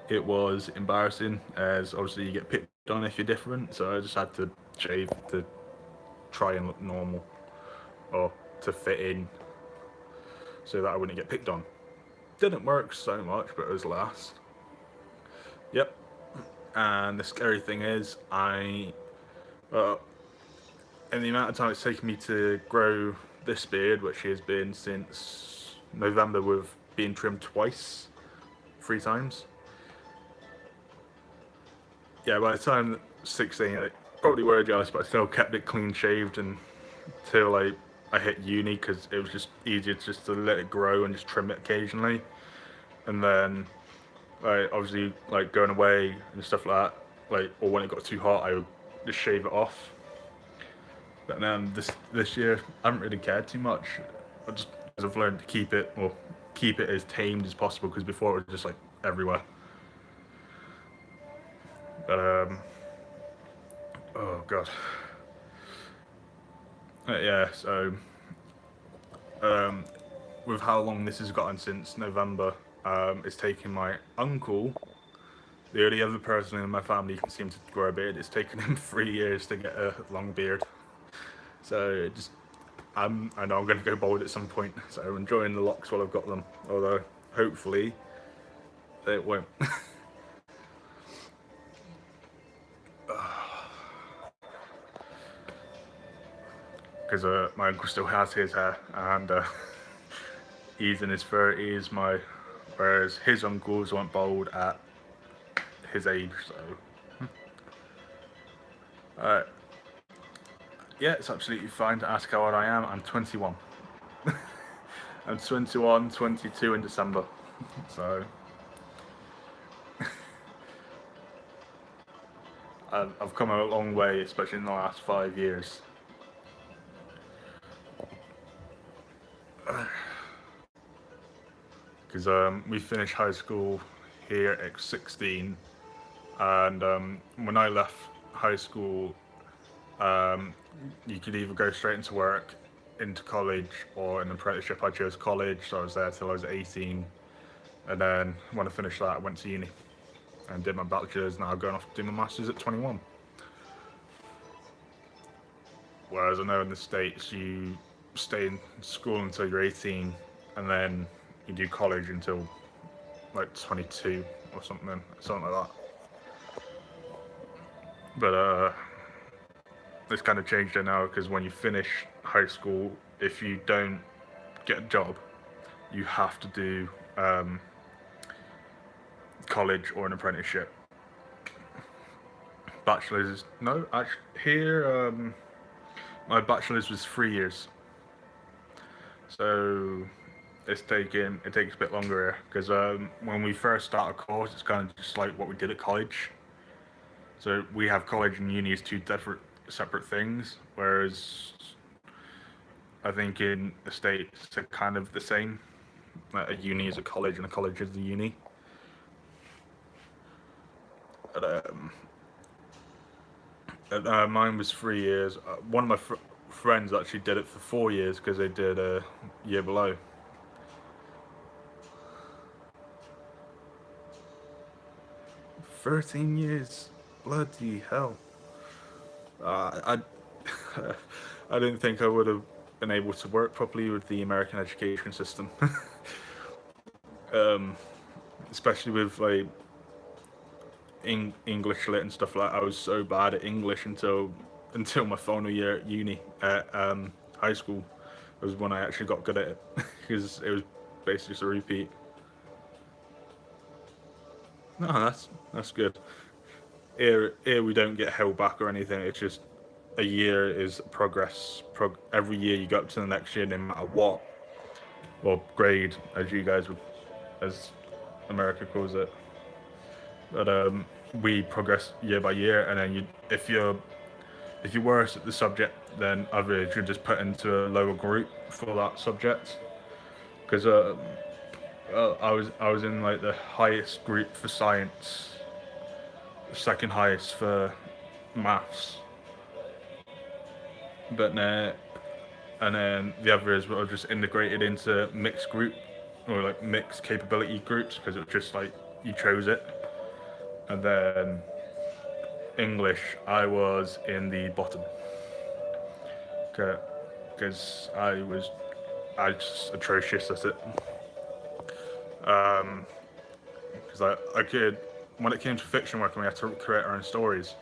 Speaker 1: it was embarrassing as obviously you get picked on if you're different. So I just had to shave to try and look normal or to fit in so that I wouldn't get picked on. Didn't work so much, but it was last. Yep. And the scary thing is, in the amount of time it's taken me to grow this beard, which has been since November with being trimmed twice, 3 times. Yeah, by the time 16, it probably were jealous, but I still kept it clean shaved until I hit uni because it was just easier just to let it grow and just trim it occasionally. And then, obviously, going away and stuff like that, or when it got too hot, I would just shave it off. But then this year, I haven't really cared too much. I've learned to keep it as tamed as possible because before it was just everywhere. But oh god. Yeah. So with how long this has gotten since November, it's taken my uncle, the only other person in my family who can seem to grow a beard. It's taken him 3 years to get a long beard. So I know I'm going to go bald at some point. So I'm enjoying the locks while I've got them. Although hopefully it won't. Because my uncle still has his hair, and he's in his 30s. Whereas his uncles went bald at his age. So, yeah, it's absolutely fine to ask how old I am. I'm 21. I'm 21, 22 in December. So I've come a long way, especially in the last 5 years. Because we finished high school here at 16, and when I left high school, you could either go straight into work, into college, or an apprenticeship. I chose college, so I was there till I was 18, and then when I finished that, I went to uni and did my bachelor's. Now I'm going off to do my master's at 21. Whereas I know in the States you stay in school until you're 18, and then you do college until 22 or something like that. But it's kind of changed there now because when you finish high school, if you don't get a job, you have to do college or an apprenticeship. Bachelor's, no, actually here my bachelor's was 3 years, so it takes a bit longer here because when we first start a course, it's kind of just like what we did at college. So we have college and uni as two separate things, whereas I think in the States they're kind of the same. A uni is a college and a college is a uni. But, mine was 3 years. One of my friends actually did it for 4 years because they did a year below. $13, bloody hell! I I didn't think I would have been able to work properly with the American education system, especially with English lit and stuff like that. I was so bad at English until my final year at uni at high school was when I actually got good at it because it was basically just a repeat. No, that's good. Here we don't get held back or anything. It's just a year is progress. Every year you go up to the next year, no matter what, or grade, as you guys would, as America calls it. But we progress year by year, and then if you're worse at the subject than others, you're just put into a lower group for that subject. Because I was in the highest group for science, the second highest for maths, but and then the others were just integrated into mixed group or like mixed capability groups because it was just like you chose it. And then English, I was in the bottom because I was just atrocious at it. Because I could, when it came to fiction work and we had to create our own stories,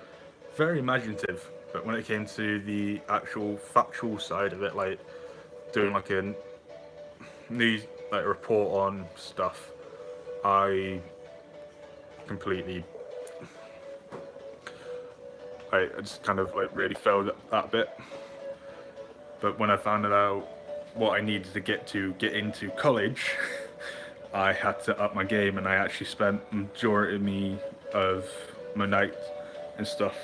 Speaker 1: very imaginative. But when it came to the actual factual side of it, like doing like a news like report on stuff, I completely, I just kind of like really failed at that bit. But when I found out what I needed to get into college, I had to up my game, and I actually spent majority of my nights and stuff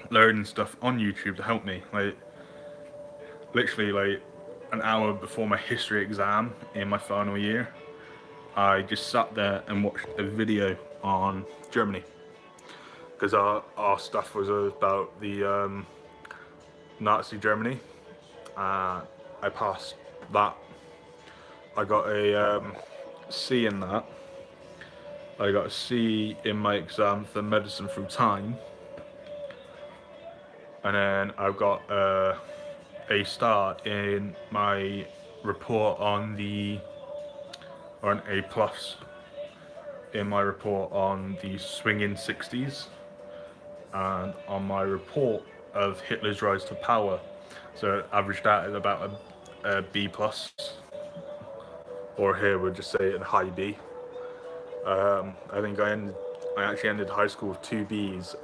Speaker 1: learning stuff on YouTube to help me. Like literally like an hour before my history exam in my final year, I just sat there and watched a video on Germany because our stuff was about the Nazi Germany. I passed that. I got a C in that. I got a C in my exam for medicine through time, and then I've got a star in my report on the, or an A plus in my report on the swinging 60s, and on my report of Hitler's rise to power. So it averaged out at about a B plus, or here we'll just say a high B. I think I actually ended high school with 2 Bs,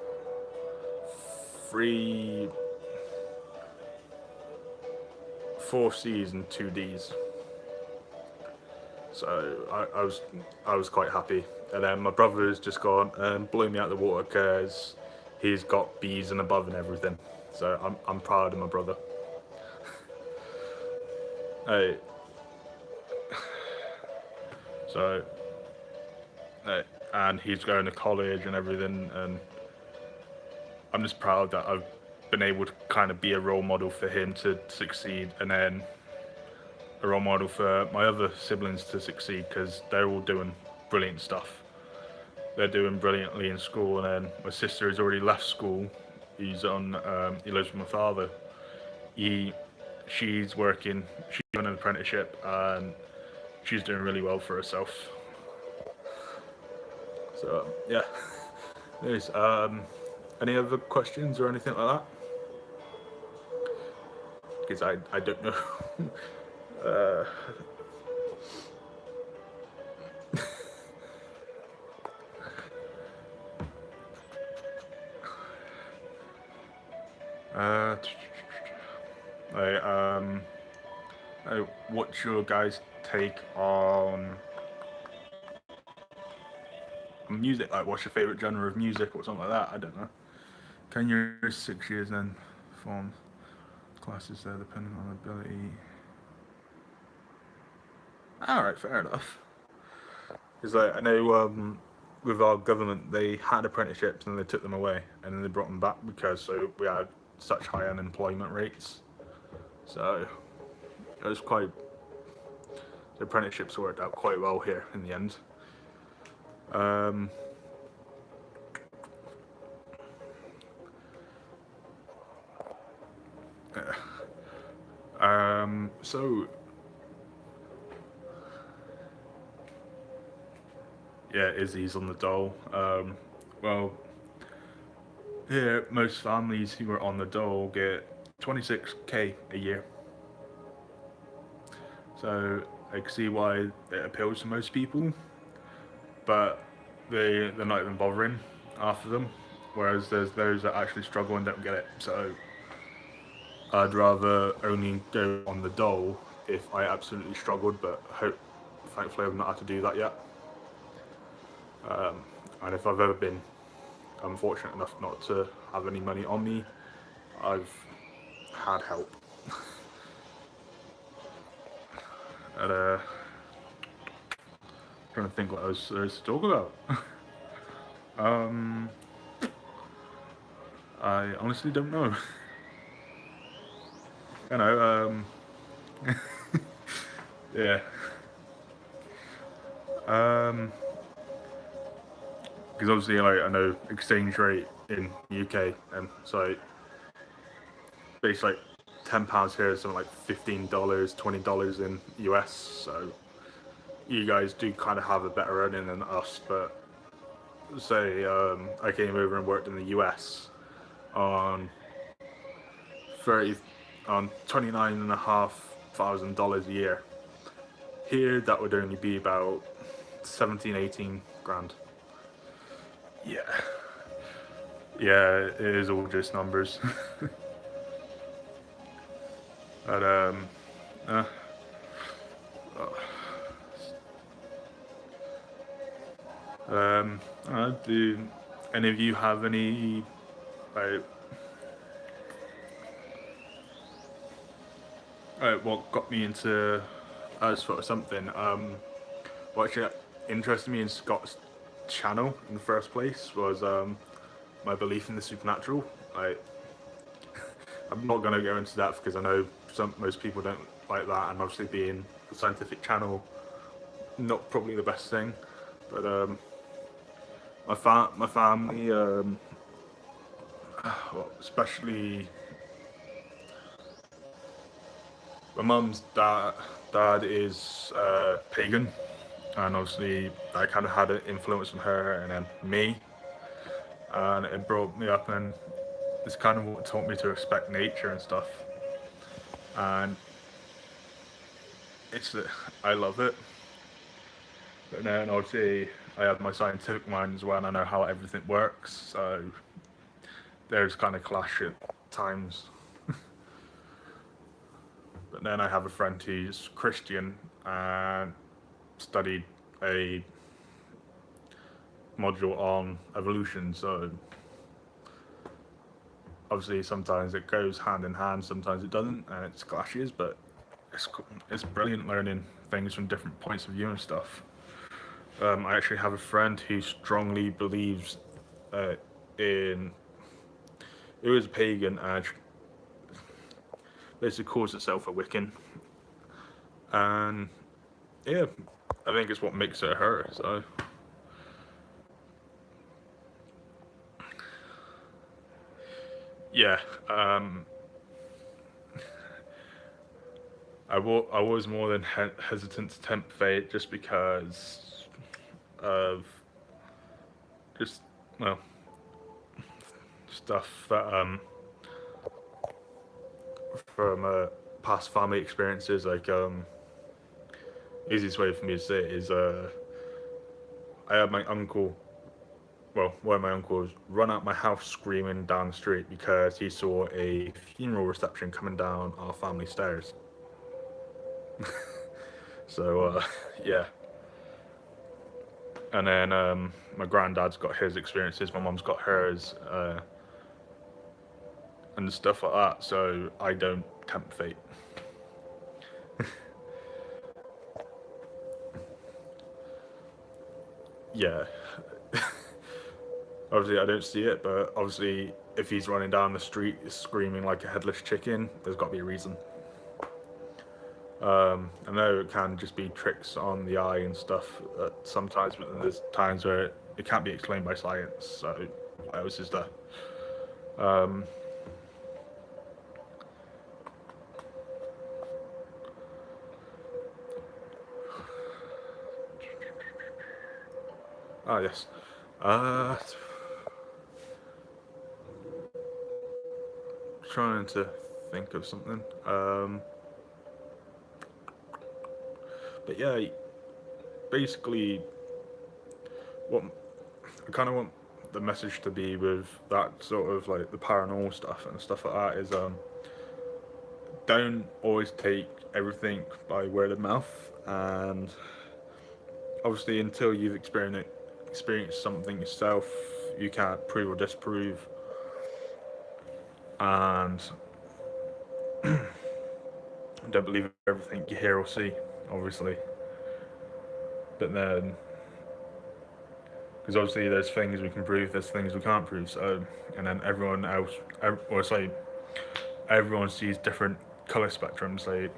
Speaker 1: 4 Cs and 2 Ds. So I was quite happy. And then my brother's just gone and blew me out of the water because he's got Bs and above and everything. So I'm proud of my brother. Hey. So, and he's going to college and everything, and I'm just proud that I've been able to kind of be a role model for him to succeed, and then a role model for my other siblings to succeed because they're all doing brilliant stuff. They're doing brilliantly in school, and then my sister has already left school. He lives with my father. She's working, she's doing an apprenticeship, and she's doing really well for herself. So yeah. Anyways, any other questions or anything like that? Because I don't know. What's your guys' take on music? Like, what's your favorite genre of music or something like that? I don't know. Can your 6 years then form classes there depending on ability? All right, fair enough. Because I know with our government they had apprenticeships and they took them away and then they brought them back because we had such high unemployment rates. So it was quite, the apprenticeships worked out quite well here in the end. So yeah, Izzy's on the dole. Well, here most families who are on the dole get 26k a year. So I can see why it appeals to most people, but they're not even bothering after them. Whereas there's those that actually struggle and don't get it. So I'd rather only go on the dole if I absolutely struggled, but thankfully I've not had to do that yet. And if I've ever been unfortunate enough not to have any money on me, I've had help. And trying to think what else there is to talk about. I honestly don't know. you know, yeah. Because obviously, like, I know exchange rate in UK, and so basically like £10 here is something like $15, $20 in US. So you guys do kind of have a better earning than us. But say I came over and worked in the US on 30 on $29,500 a year. Here that would only be about 17, 18 grand. Yeah. Yeah, it is all just numbers. But uh, do any of you have any like what got me into sort of something? What actually interested me in Scott's channel in the first place was my belief in the supernatural. Like, I'm not going to go into that because I know most people don't like that, and obviously being a scientific channel, not probably the best thing. But my family, well, especially my mum's dad is pagan, and obviously I kind of had an influence on her, and then me, and it brought me up, and it's kind of what taught me to respect nature and stuff. And it's I love it. But then obviously I have my scientific mind as well, and I know how everything works. So there's kind of clash at times. But then I have a friend who's Christian and studied a module on evolution. So obviously sometimes it goes hand in hand, sometimes it doesn't, and it's clashes. But it's brilliant learning things from different points of view and stuff. I actually have a friend who strongly believes in. It was a pagan and basically calls itself a Wiccan, and yeah, I think it's what makes it her. So yeah, I was more than hesitant to tempt fate just because of just well stuff that from past family experiences. Like easiest way for me to say it is I had my uncle. Well, one of my uncles run out my house screaming down the street because he saw a funeral reception coming down our family stairs. So yeah, and then my granddad's got his experiences, my mum's got hers, and stuff like that. So I don't tempt fate. Yeah, obviously I don't see it, but obviously if he's running down the street screaming like a headless chicken, there's got to be a reason. I know it can just be tricks on the eye and stuff sometimes, but then there's times where it can't be explained by science. So I was just um, yes. Uh, Trying to think of something. But yeah, basically, what I kind of want the message to be with that sort of like the paranormal stuff and stuff like that is don't always take everything by word of mouth, and obviously until you've experienced something yourself, you can't prove or disprove. And don't believe everything you hear or see, obviously. But then, because obviously there's things we can prove, there's things we can't prove. So, and then everyone else, or say, everyone sees different color spectrums, like,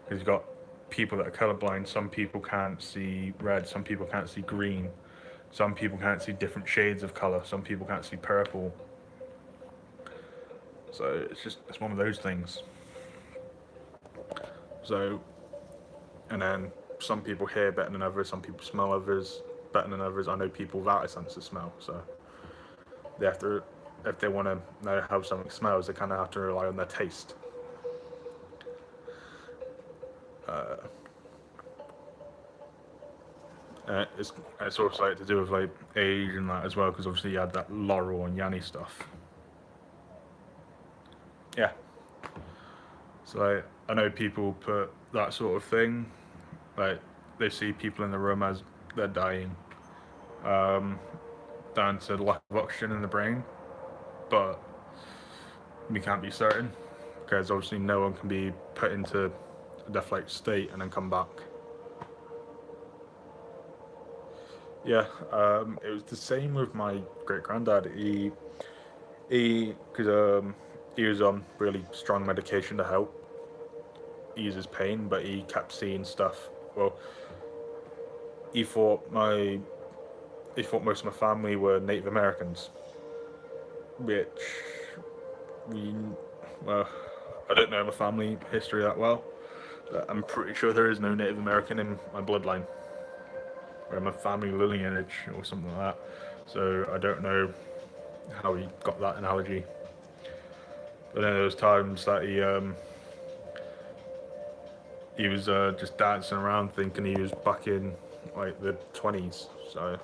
Speaker 1: because you've got people that are colorblind. Some people can't see red, some people can't see green, some people can't see different shades of color, some people can't see purple. So it's one of those things. So, and then some people hear better than others, some people smell others better than others. I know people without a sense of smell, so they have to, if they want to know how something smells, they kind of have to rely on their taste. It's also like to do with like age and that as well, because obviously you had that Laurel and Yanni stuff. Yeah. So like, I know people put that sort of thing, like they see people in the room as they're dying, down to the lack of oxygen in the brain, but we can't be certain, because obviously no one can be put into a death-like state and then come back. Yeah, it was the same with my great-granddad. He because he was on really strong medication to help ease his pain, but he kept seeing stuff. Well, he thought most of my family were Native Americans, which well, I don't know my family history that well, but I'm pretty sure there is no Native American in my bloodline, or my family lineage, or something like that. So I don't know how he got that analogy. But then there was times that he was just dancing around thinking he was back in like the 20s, so,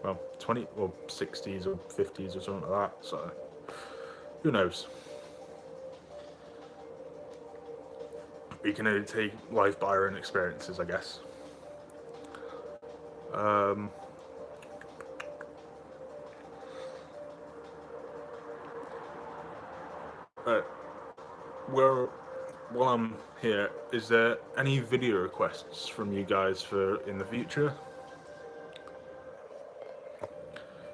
Speaker 1: well, 20 or 60s or 50s or something like that, so who knows. You can only take life by our own experiences, I guess. But while I'm here, is there any video requests from you guys for in the future?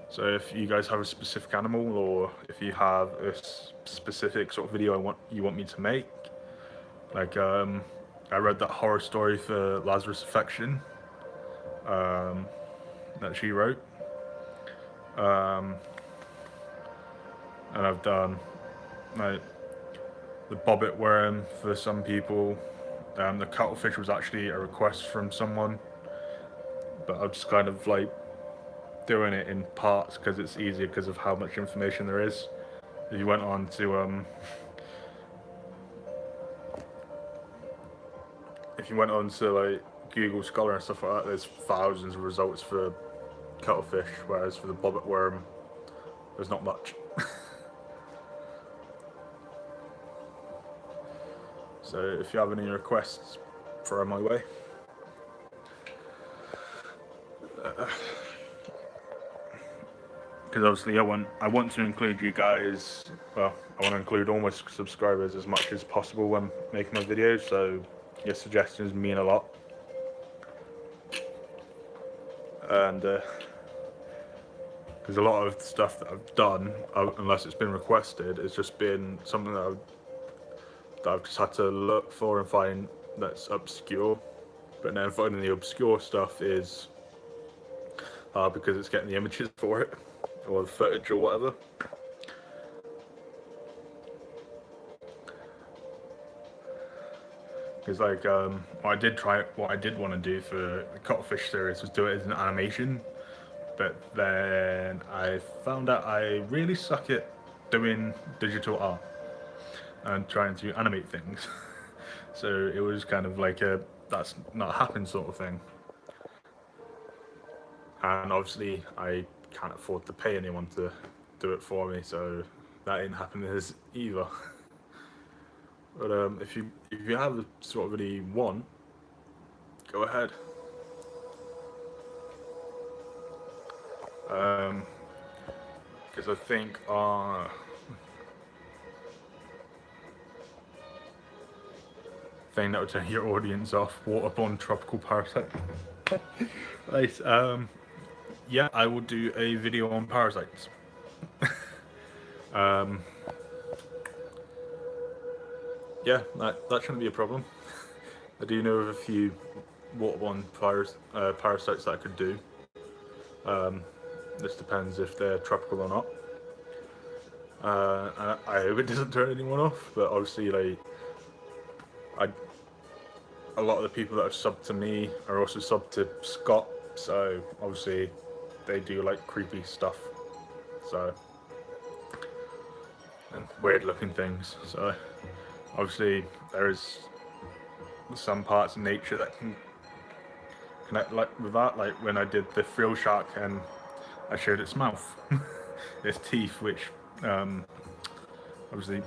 Speaker 1: So if you guys have a specific animal, or if you have a specific sort of video you want me to make, like I read that horror story for Lazarus Affection that she wrote, and I've done like the bobbit worm for some people. The cuttlefish was actually a request from someone, but I'm just kind of like doing it in parts because it's easier because of how much information there is. If you went on to like Google Scholar and stuff like that, there's thousands of results for cuttlefish, whereas for the bobbit worm, there's not much. So if you have any requests, throw them my way. Because obviously I want to include you guys. Well, I want to include all my subscribers as much as possible when making my videos. So your suggestions mean a lot. And because a lot of stuff that I've done, unless it's been requested, it's just been something that I've just had to look for and find that's obscure. But then finding the obscure stuff is hard because it's getting the images for it, or the footage or whatever. Because like what I did want to do for the cuttlefish series was do it as an animation, but then I found out I really suck at doing digital art and trying to animate things. So it was kind of like a that's not happened sort of thing. And obviously I can't afford to pay anyone to do it for me, so that ain't happening as either. But if you have sort of really want, go ahead. Because I think thing that would turn your audience off, waterborne tropical parasite. Right, yeah, I will do a video on parasites. yeah, that shouldn't be a problem. I do know of a few waterborne parasites that I could do. Um, this depends if they're tropical or not. I hope it doesn't turn anyone off, but obviously, like, I a lot of the people that have subbed to me are also subbed to Scott, so obviously they do like creepy stuff, so, and weird looking things. So obviously there is some parts of nature that can connect like with that, like when I did the frill shark and I showed its mouth, its teeth, which obviously,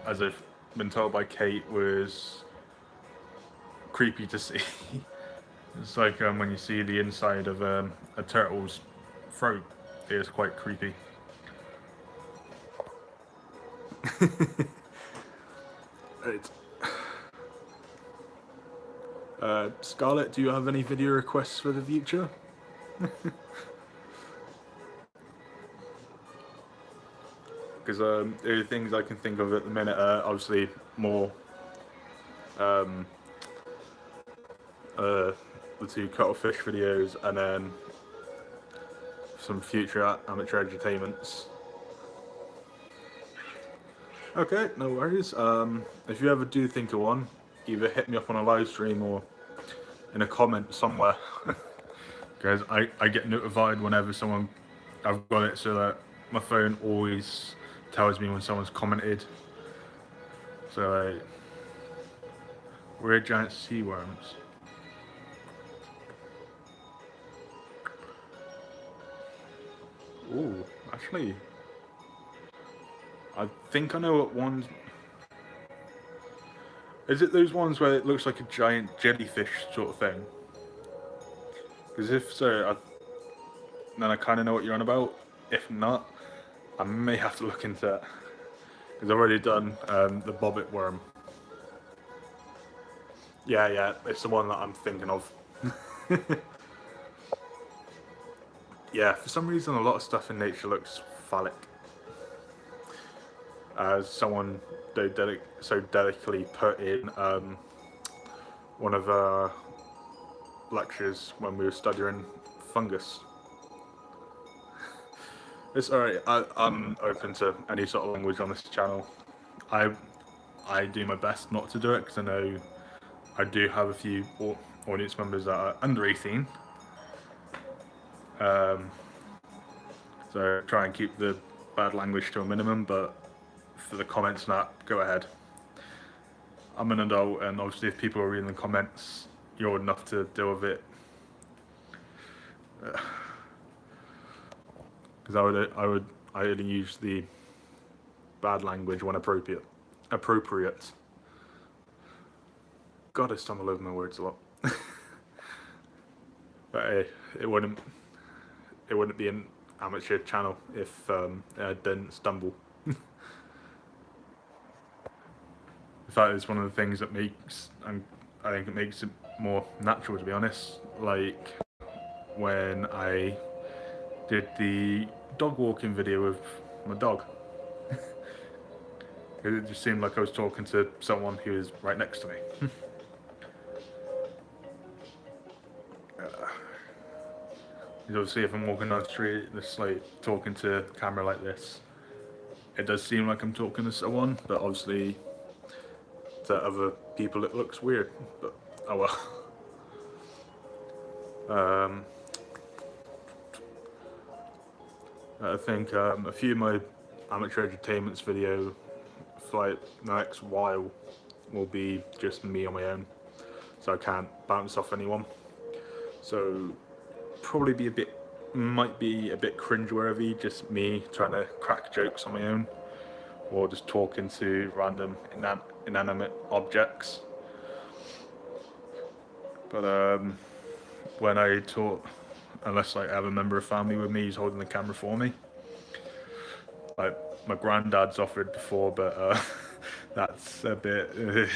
Speaker 1: as I've been told by Kate, was creepy to see. It's like when you see the inside of a turtle's throat. It is quite creepy. It's, Scarlett, do you have any video requests for the future? Because the only things I can think of at the minute are obviously more the two cuttlefish videos, and then some future amateur entertainments. Okay, no worries. If you ever do think of one, either hit me up on a live stream or in a comment somewhere. Because I get notified whenever I've got it, so that my phone always tells me when someone's commented. So weird giant sea worms. Ooh, actually, I think I know what ones. Is it those ones where it looks like a giant jellyfish sort of thing? Because if so, then I kind of know what you're on about. If not, I may have to look into it. Because I've already done the bobbit worm. Yeah, it's the one that I'm thinking of. Yeah, for some reason, a lot of stuff in nature looks phallic. As someone so delicately put in one of our lectures when we were studying fungus. It's alright. I'm open to any sort of language on this channel. I do my best not to do it because I know I do have a few audience members that are under 18. So try and keep the bad language to a minimum, but for the comments and that, go ahead. I'm an adult, and obviously if people are reading the comments, you're old enough to deal with it. Because I only use the bad language when appropriate. God, I stumble over my words a lot. But hey, it wouldn't be an amateur channel if I didn't stumble. In fact, it's one of the things that makes, and I think it makes it more natural, to be honest. Like when I did the dog walking video with my dog. It just seemed like I was talking to someone who was right next to me. Obviously, if I'm walking down the street, just like talking to the camera like this, it does seem like I'm talking to someone, but obviously to other people it looks weird, but oh well. I think a few of my amateur entertainments video for like the next while will be just me on my own, so I can't bounce off anyone. So probably might be a bit cringeworthy, just me trying to crack jokes on my own, or just talking to random inanimate objects. But when I talk, unless like I have a member of family with me who's holding the camera for me, like my granddad's offered before, but that's a bit.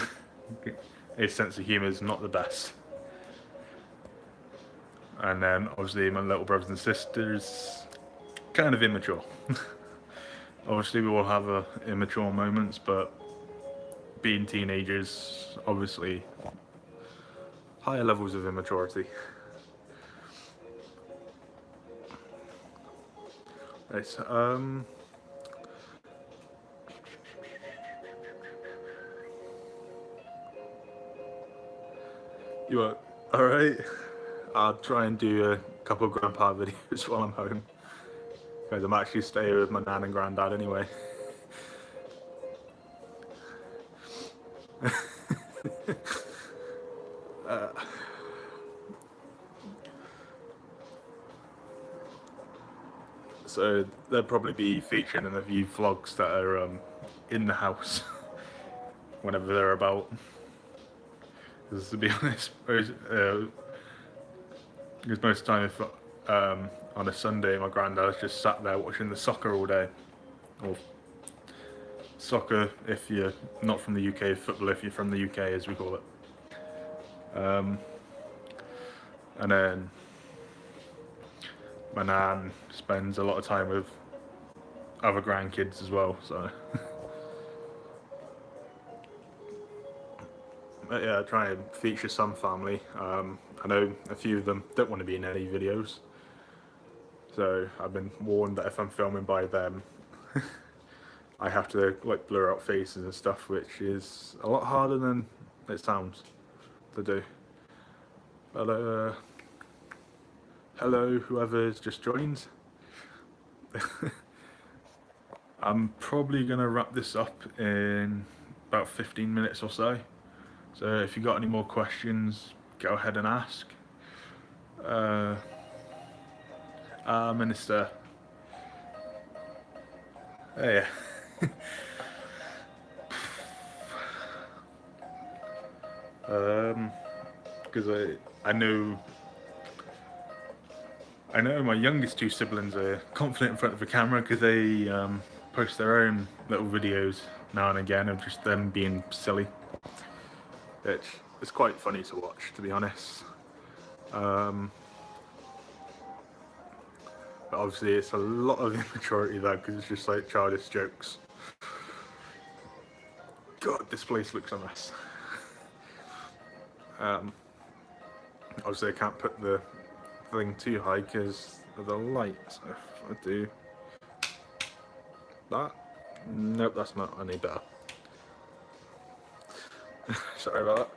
Speaker 1: His sense of humour is not the best. And then obviously my little brothers and sisters, kind of immature. Obviously we all have immature moments, but being teenagers, obviously higher levels of immaturity. Right, you are alright? I'll try and do a couple of grandpa videos while I'm home, because I'm actually staying with my nan and granddad anyway. So there'll probably be featuring in a few vlogs that are in the house whenever they're about. Because to be honest, because most of the time, if on a Sunday my granddad's just sat there watching the soccer all day, or soccer if you're not from the UK, football if you're from the UK, as we call it. And then my nan spends a lot of time with other grandkids as well, so. But yeah, I try and feature some family. I know a few of them don't want to be in any videos, so I've been warned that if I'm filming by them, I have to like blur out faces and stuff, which is a lot harder than it sounds to do. But hello, whoever's just joined. I'm probably gonna wrap this up in about 15 minutes or so. So if you got any more questions, go ahead and ask. Minister. Oh yeah. Because I know my youngest two siblings are confident in front of the camera because they post their own little videos now and again of just them being silly. It's quite funny to watch, to be honest. But obviously it's a lot of immaturity though, because it's just like childish jokes. God, this place looks a mess. Obviously I can't put the thing too high because of the light, so if I do that, nope, that's not any better. Sorry about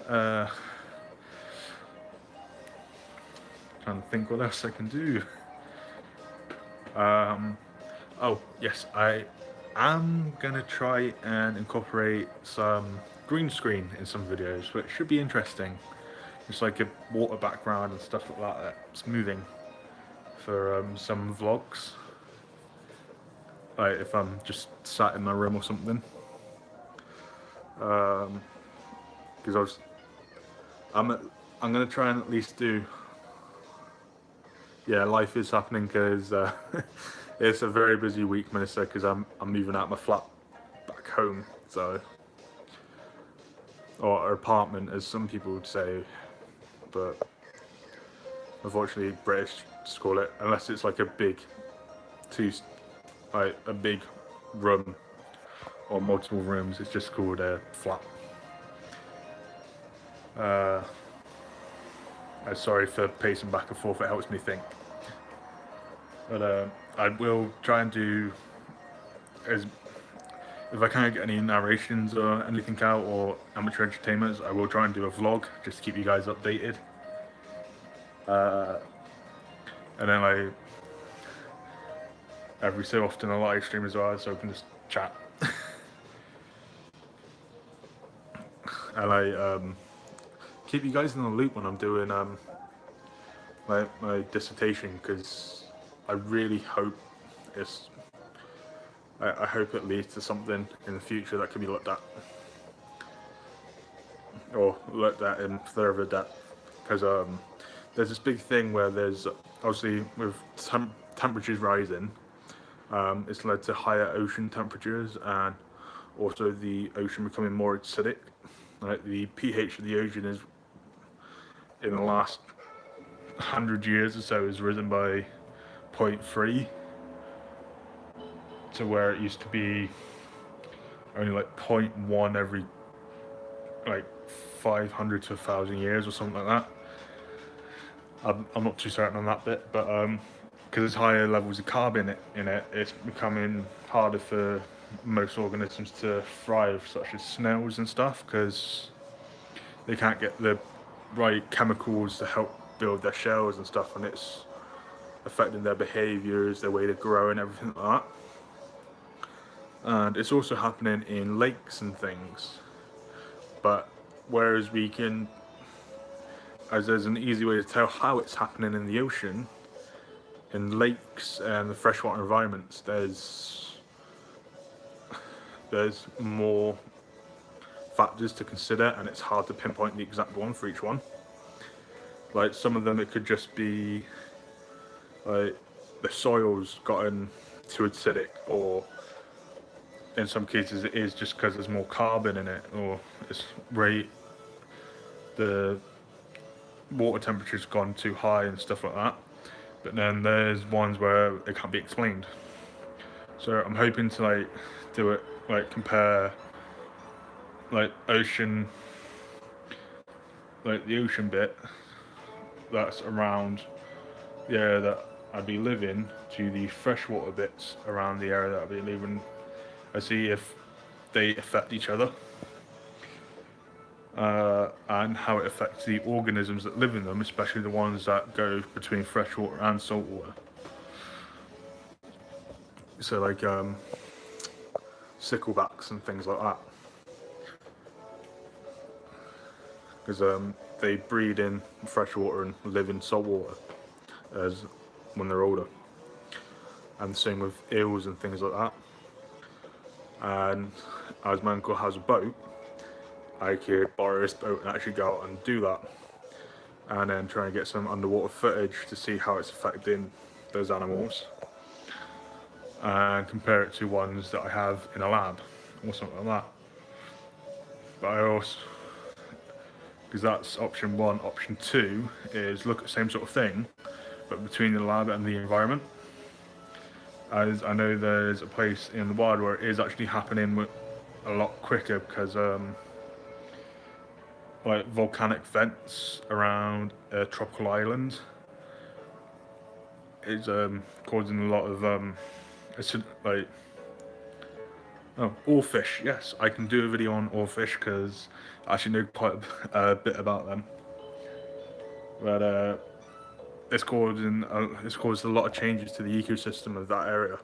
Speaker 1: that. Trying to think what else I can do. Oh yes, I am gonna try and incorporate some green screen in some videos, which should be interesting. Just like a water background and stuff like that that's moving for some vlogs. Like if I'm just sat in my room or something. Because I'm gonna try and at least do. Yeah, life is happening because it's a very busy week, Minister. Because I'm moving out my flat back home, so or apartment, as some people would say, but unfortunately British just call it, unless it's like a big a big room or multiple rooms, it's just called a flat. I'm sorry for pacing back and forth, it helps me think. But I will try and do, if I can't get any narrations or anything out, or amateur entertainments, I will try and do a vlog just to keep you guys updated. And then every so often a live stream as well, so I can just chat. And I keep you guys in the loop when I'm doing my dissertation, because I really hope I hope it leads to something in the future that can be looked at, or looked at in further depth. Because there's this big thing where there's obviously with temperatures rising, it's led to higher ocean temperatures and also the ocean becoming more acidic. Like the pH of the ocean is, in the last 100 years or so, has risen by 0.3 to where it used to be only like 0.1 every like 500 to 1,000 years or something like that. I'm not too certain on that bit, but because there's higher levels of carbon in it, it's becoming harder for most organisms to thrive, such as snails and stuff, because they can't get the right chemicals to help build their shells and stuff, and it's affecting their behaviours, their way to grow and everything like that. And it's also happening in lakes and things. But whereas we can, as there's an easy way to tell how it's happening in the ocean, in lakes and the freshwater environments, there's more factors to consider, and it's hard to pinpoint the exact one for each one. Like some of them, it could just be like the soil's gotten too acidic, or in some cases it is just because there's more carbon in it, or it's the water temperature's gone too high and stuff like that. But then there's ones where it can't be explained. So I'm hoping to like do it, like compare like ocean, like the ocean bit that's around the area that I'd be living to the freshwater bits around the area that I'd be living. I see if they affect each other, and how it affects the organisms that live in them, especially the ones that go between freshwater and saltwater. So like sticklebacks and things like that, because they breed in freshwater and live in saltwater as when they're older, and the same with eels and things like that. And as my uncle has a boat, I could borrow his boat and actually go out and do that, and then try and get some underwater footage to see how it's affecting those animals, and compare it to ones that I have in a lab or something like that. But I also, because that's option one, option two is look at the same sort of thing, but between the lab and the environment. As I know there's a place in the wild where it is actually happening a lot quicker, because like volcanic vents around a tropical island is causing a lot of oarfish. Yes, I can do a video on oarfish because I actually know quite a bit about them. But it's caused a lot of changes to the ecosystem of that area.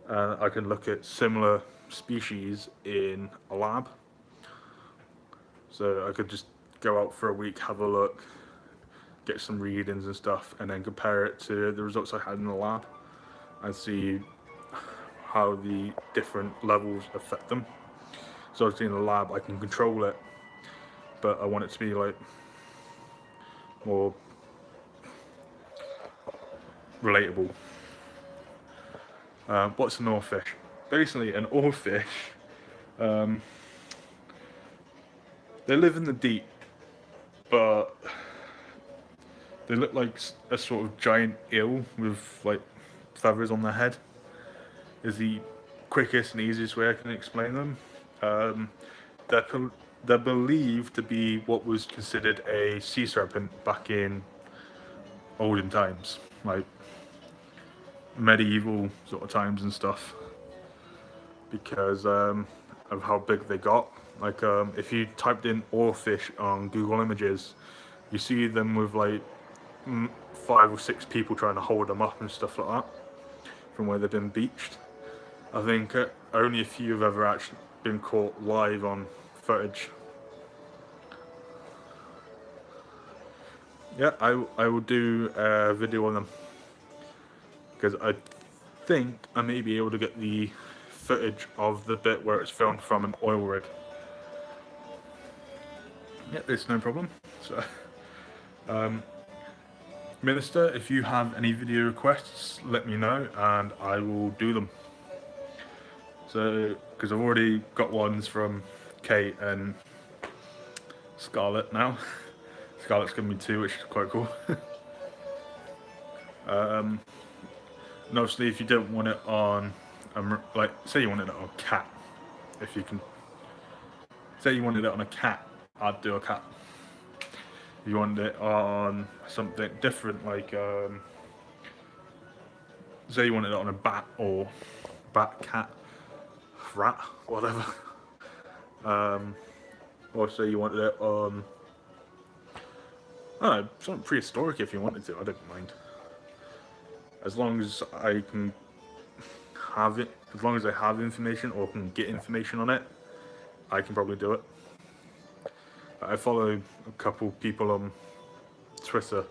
Speaker 1: I can look at similar species in a lab. So I could just go out for a week, have a look, get some readings and stuff, and then compare it to the results I had in the lab and see how the different levels affect them. So obviously in the lab I can control it, but I want it to be like more relatable. What's an oarfish? Basically an oarfish, they live in the deep, but they look like a sort of giant eel with like feathers on their head. Is the quickest and easiest way I can explain them. They're believed to be what was considered a sea serpent back in olden times, like medieval sort of times and stuff, because of how big they got. Like if you typed in oarfish on Google Images, you see them with like 5 or 6 people trying to hold them up and stuff like that from where they've been beached. I think only a few have ever actually been caught live on footage. Yeah, I will do a video on them, because I think I may be able to get the footage of the bit where it's filmed from an oil rig. Yeah, it's no problem. So, Minister, if you have any video requests, let me know and I will do them. So, because I've already got ones from Kate and Scarlett now. Scarlett's given me 2, which is quite cool. And obviously, if you don't want it on, like, say you wanted it on cat, if you can say you wanted it on a cat, I'd do a cat. If you wanted it on something different, like say you wanted it on a bat or bat, cat, rat, whatever. Or say you wanted it on, I don't know, something prehistoric if you wanted to, I don't mind. As long as I can have it, as long as I have information or can get information on it, I can probably do it. I follow a couple people on Twitter,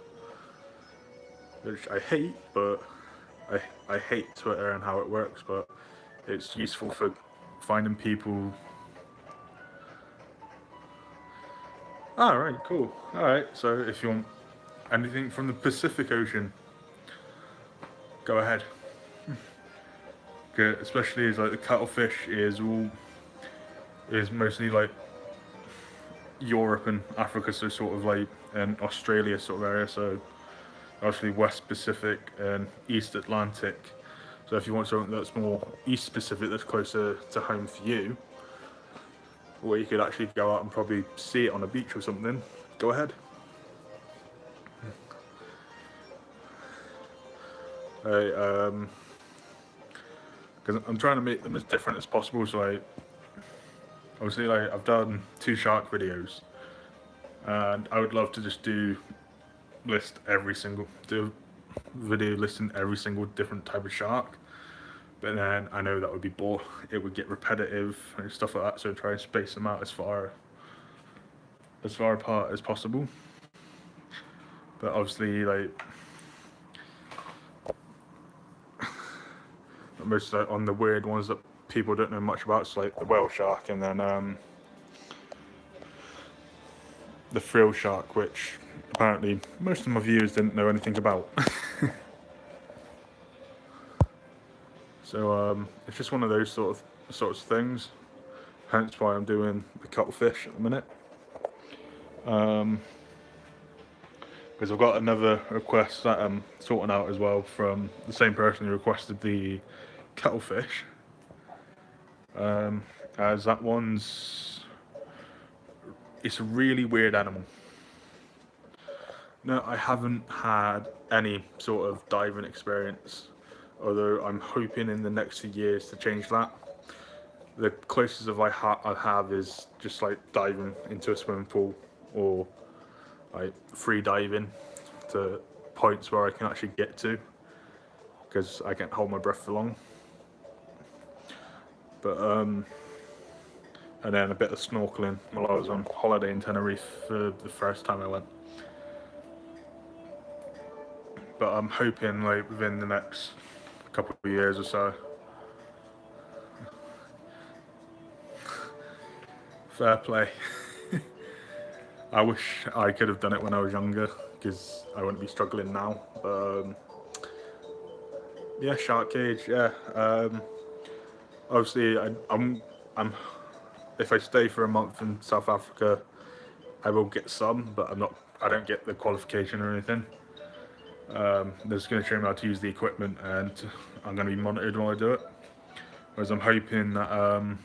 Speaker 1: which I hate, but I hate Twitter and how it works, but it's useful for finding people. Alright, cool. Alright, so if you want anything from the Pacific Ocean, go ahead. Especially as like the cuttlefish is mostly like Europe and Africa, so sort of like an Australia sort of area, so obviously West Pacific and East Atlantic. So if you want something that's more East Pacific, that's closer to home for you, where you could actually go out and probably see it on a beach or something, go ahead. Because I'm trying to make them as different as possible. So like, obviously, like I've done 2 shark videos, and I would love to just do video listing every single different type of shark. But then I know that would be boring. It would get repetitive and stuff like that. So try and space them out as far apart as possible. But obviously, like most like, on the weird ones that people don't know much about, so like the whale shark, and then the frill shark, which apparently most of my viewers didn't know anything about. So it's just one of those sorts of things. Hence why I'm doing the cuttlefish at the minute. Because I've got another request that I'm sorting out as well from the same person who requested the cuttlefish. As that it's a really weird animal. No, I haven't had any sort of diving experience, although I'm hoping in the next few years to change that. The closest I have is just like diving into a swimming pool, or like free diving to points where I can actually get to, because I can't hold my breath for long. But and then a bit of snorkeling while I was on holiday in Tenerife for the first time I went. But I'm hoping like within the next couple of years or so. Fair play. I wish I could have done it when I was younger, because I wouldn't be struggling now. But yeah, shark cage. Yeah. Obviously, I'm. If I stay for a month in South Africa, I will get some, but I don't get the qualification or anything. They're just going to show me how to use the equipment, and I'm going to be monitored while I do it. Whereas I'm hoping that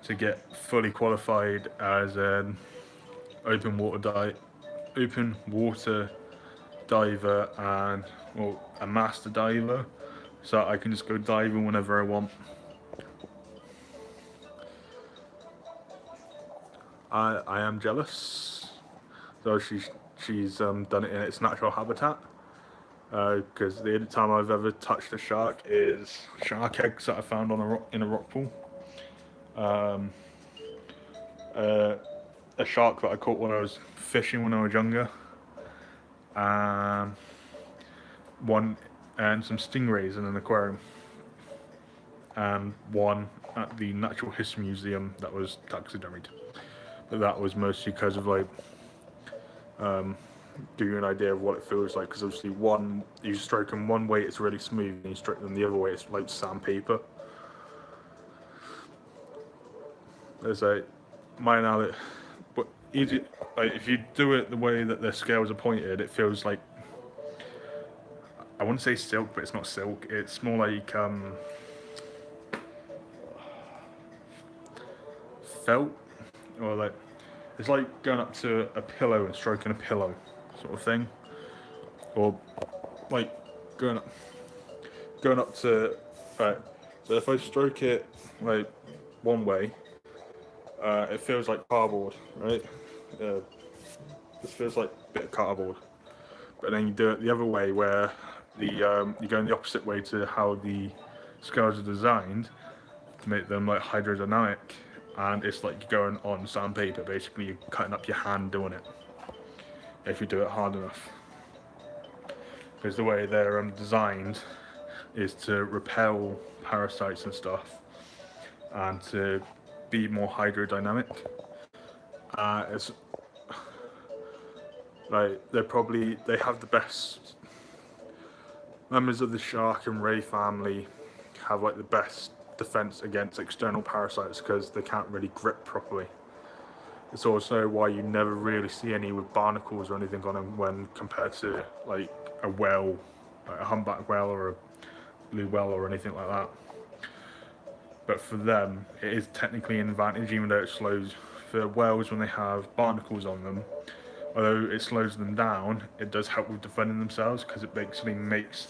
Speaker 1: to get fully qualified as an open water diver and a master diver, so I can just go diving whenever I want. I am jealous. So she's done it in its natural habitat. Because the only time I've ever touched a shark is shark eggs that I found in a rock pool. A shark that I caught when I was fishing when I was younger. And some stingrays in an aquarium. And one at the Natural History Museum that was taxidermied. But that was mostly because of like give you an idea of what it feels like, because obviously you stroke them one way it's really smooth, and you stroke them the other way it's like sandpaper. There's a but easy, like if you do it the way that the scales are pointed, it feels like, I wouldn't say silk, but it's not silk, it's more like felt, or like it's like going up to a pillow and stroking a pillow, sort of thing, or like going up to. Right. So if I stroke it like one way, it feels like cardboard, right? This feels like a bit of cardboard. But then you do it the other way, where you go in the opposite way to how the scales are designed to make them like hydrodynamic, and it's like you're going on sandpaper. Basically, you're cutting up your hand doing it if you do it hard enough. Because the way they're designed is to repel parasites and stuff, and to be more hydrodynamic. It's like they have the best members of the shark and ray family have like the best defense against external parasites because they can't really grip properly. It's also why you never really see any with barnacles or anything on them when compared to like a whale, like a humpback whale or a blue whale or anything like that. But for them, it is technically an advantage, even though it slows. For whales, when they have barnacles on them, although it slows them down, it does help with defending themselves, because it basically makes,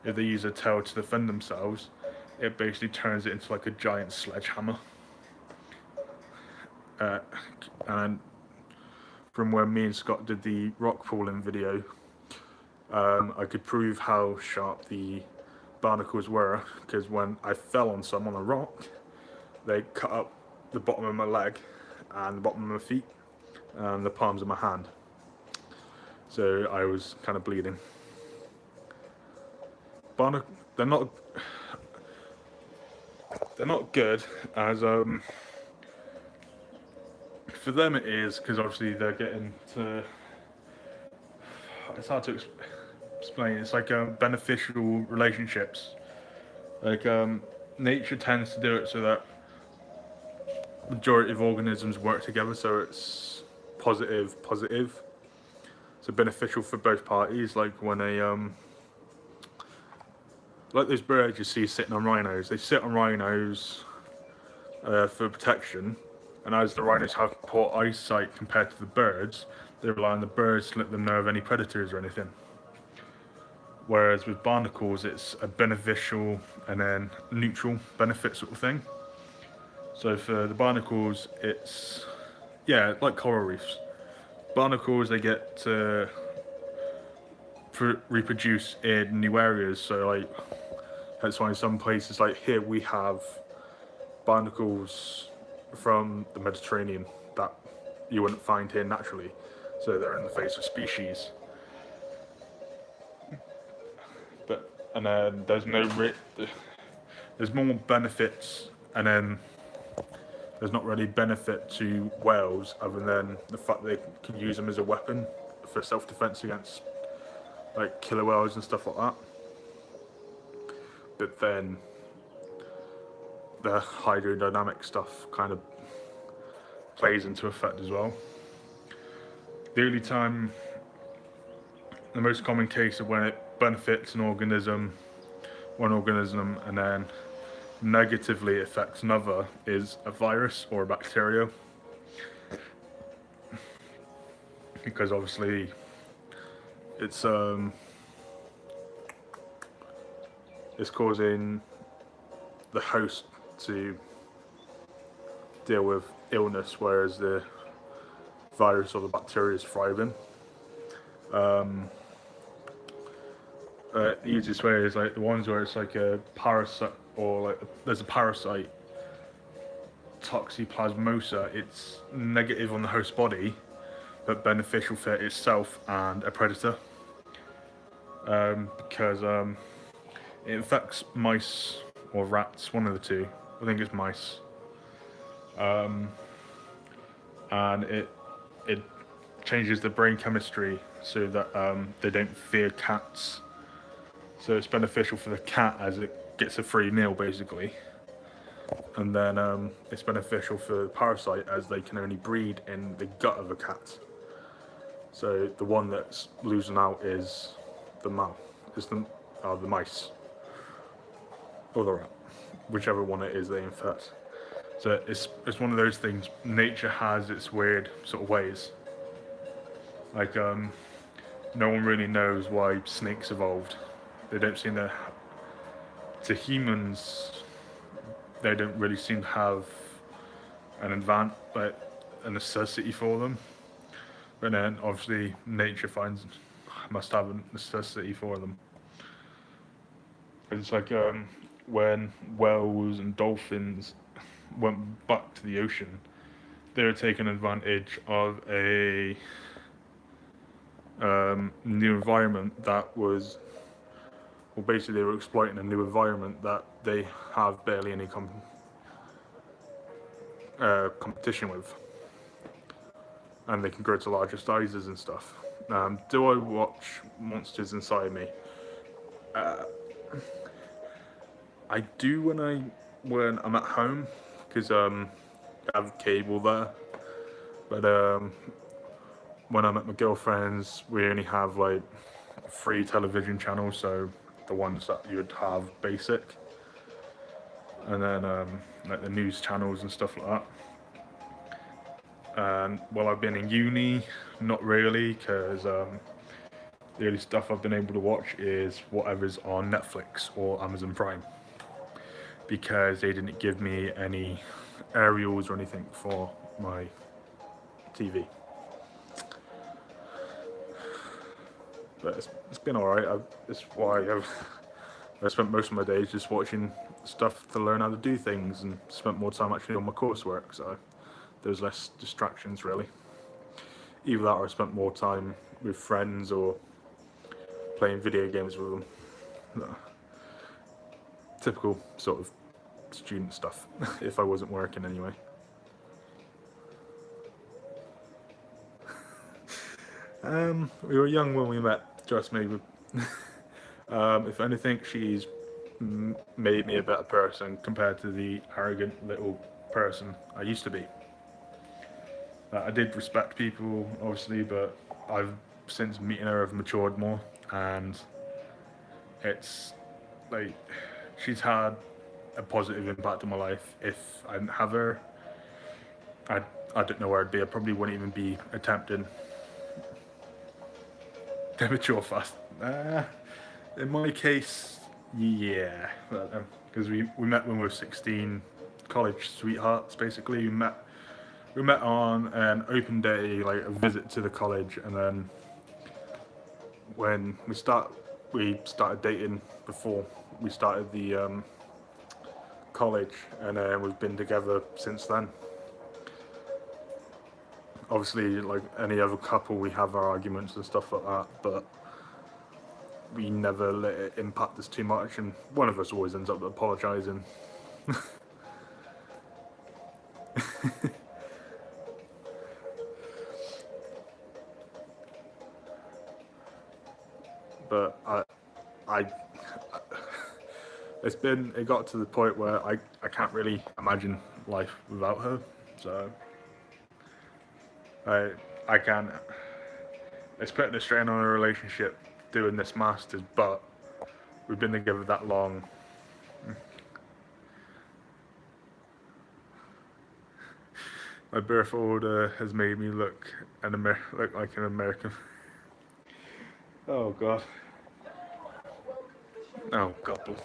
Speaker 1: if they use a tail to defend themselves, it basically turns it into like a giant sledgehammer. And from where me and Scott did the rock pooling video, I could prove how sharp the barnacles were, because when I fell on some on a rock, they cut up the bottom of my leg and the bottom of my feet and the palms of my hand, so I was kind of bleeding. They're not good as for them it is, because obviously they're getting to, it's hard to explain, it's like beneficial relationships, like nature tends to do it so that majority of organisms work together, so it's positive, so beneficial for both parties. Like when like those birds you see sitting on rhinos, they sit on rhinos for protection, and as the rhinos have poor eyesight compared to the birds, they rely on the birds to let them know of any predators or anything. Whereas with barnacles, it's a beneficial and then neutral benefit sort of thing. So for the barnacles, it's, yeah, like coral reefs. Barnacles, they get to reproduce in new areas. So like, that's why in some places like here we have barnacles from the Mediterranean that you wouldn't find here naturally. So they're in the face of species. And then there's more benefits, and then there's not really benefit to whales other than the fact they can use them as a weapon for self-defense against like killer whales and stuff like that. But then the hydrodynamic stuff kind of plays into effect as well. The only time, the most common case of when it benefits one organism, and then negatively affects another is a virus or a bacteria. Because obviously it's causing the host to deal with illness, whereas the virus or the bacteria is thriving. The easiest way is like the ones where it's like a parasite, or like there's a parasite, toxoplasmosa. It's negative on the host body, but beneficial for itself and a predator, because it infects mice or rats, one of the two. I think it's mice, and it changes the brain chemistry so that they don't fear cats. So it's beneficial for the cat as it gets a free meal basically, and then it's beneficial for the parasite as they can only breed in the gut of a cat. So the one that's losing out is the mice or the rat, whichever one it is they infect. So it's one of those things. Nature has its weird sort of ways. Like no one really knows why snakes evolved. They don't seem to humans. They don't really seem to have like a necessity for them. But then obviously nature must have a necessity for them. It's like when whales and dolphins went back to the ocean, they were taking advantage of a new environment that was, well, basically they were exploiting a new environment that they have barely any competition with, and they can grow to larger sizes and stuff. Do I watch Monsters Inside Me? I do when I'm at home, because I have cable there. But when I'm at my girlfriend's, we only have like 3 television channels, so the ones that you would have basic, and then like the news channels and stuff like that. And while I've been in uni, not really, because the only stuff I've been able to watch is whatever's on Netflix or Amazon Prime, because they didn't give me any aerials or anything for my TV. But it's been alright. It's why I spent most of my days just watching stuff to learn how to do things, and spent more time actually on my coursework, so there's less distractions really. Either that or I spent more time with friends or playing video games with them. Typical sort of student stuff, if I wasn't working anyway. We were young when we met, just me. If anything, she's made me a better person compared to the arrogant little person I used to be. I did respect people, obviously, but I've since meeting her, I've matured more, and it's like she's had a positive impact on my life. If I didn't have her, I don't know where I'd be. I probably wouldn't even be attempting to mature fast. In my case, yeah, because we met when we were 16, college sweethearts basically. We met on an open day, like a visit to the college, and then when we started dating before we started the college, and we've been together since then. Obviously, like any other couple, we have our arguments and stuff like that, but we never let it impact us too much, and one of us always ends up apologising. But it got to the point where I can't really imagine life without her, so I can't. It's putting a strain on our relationship doing this masters, but we've been together that long. My birth order has made me look like an American. Oh god. Oh god.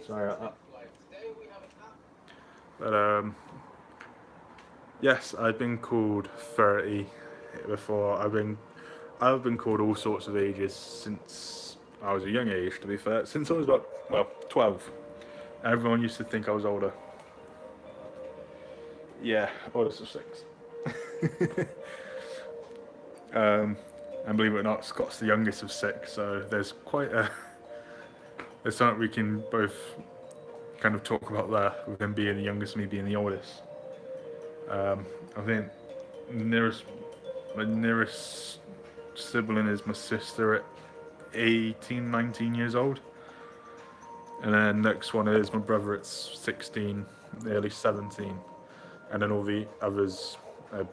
Speaker 1: Sorry about that. But yes, I've been called 30 before. I've been called all sorts of ages since I was a young age, to be fair. Since I was about 12. Everyone used to think I was older. Yeah, oldest of 6. And believe it or not, Scott's the youngest of 6, so there's something we can both kind of talk about there, with him being the youngest and me being the oldest. I think my nearest sibling is my sister at 18, 19 years old. And then next one is my brother at 16, nearly 17. And then all the others, the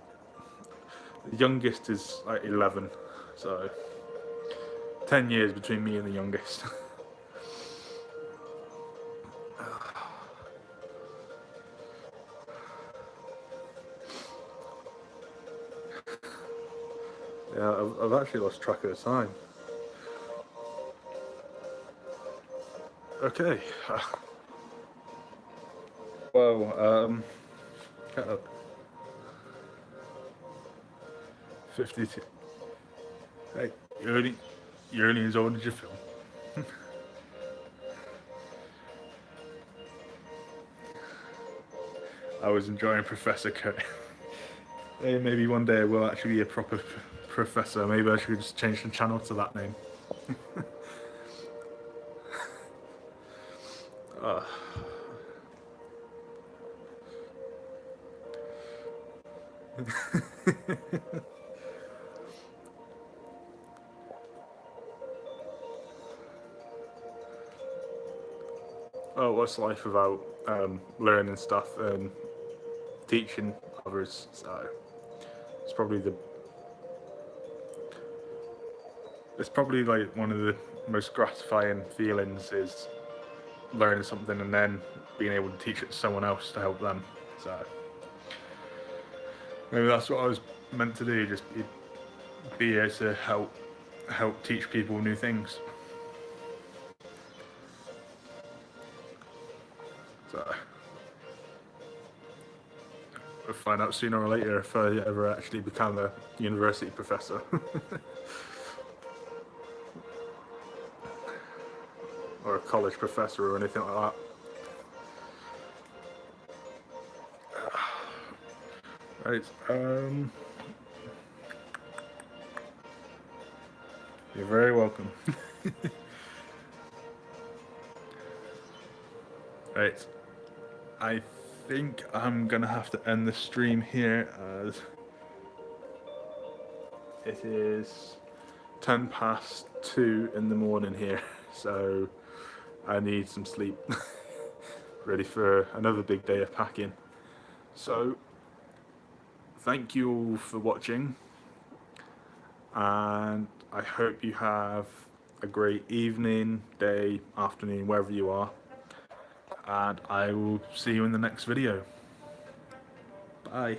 Speaker 1: youngest is like 11. So 10 years between me and the youngest. Yeah, I've actually lost track of the time. Okay. Well, cut up. 52. Hey, you're only as old as your film. I was enjoying Professor K. Hey, maybe one day I will actually be a proper professor. Maybe I should just change the channel to that name. Oh, what's life without learning stuff and teaching others? So it's probably like one of the most gratifying feelings is learning something and then being able to teach it to someone else to help them. So maybe that's what I was meant to do, just be here to help teach people new things. So we'll find out sooner or later if I ever actually become a university professor. Or a college professor or anything like that. Right, you're very welcome. Right, I think I'm gonna have to end the stream here as it is 2:10 in the morning here, so I need some sleep. Ready for another big day of packing. So thank you all for watching, and I hope you have a great evening, day, afternoon, wherever you are, and I will see you in the next video. Bye.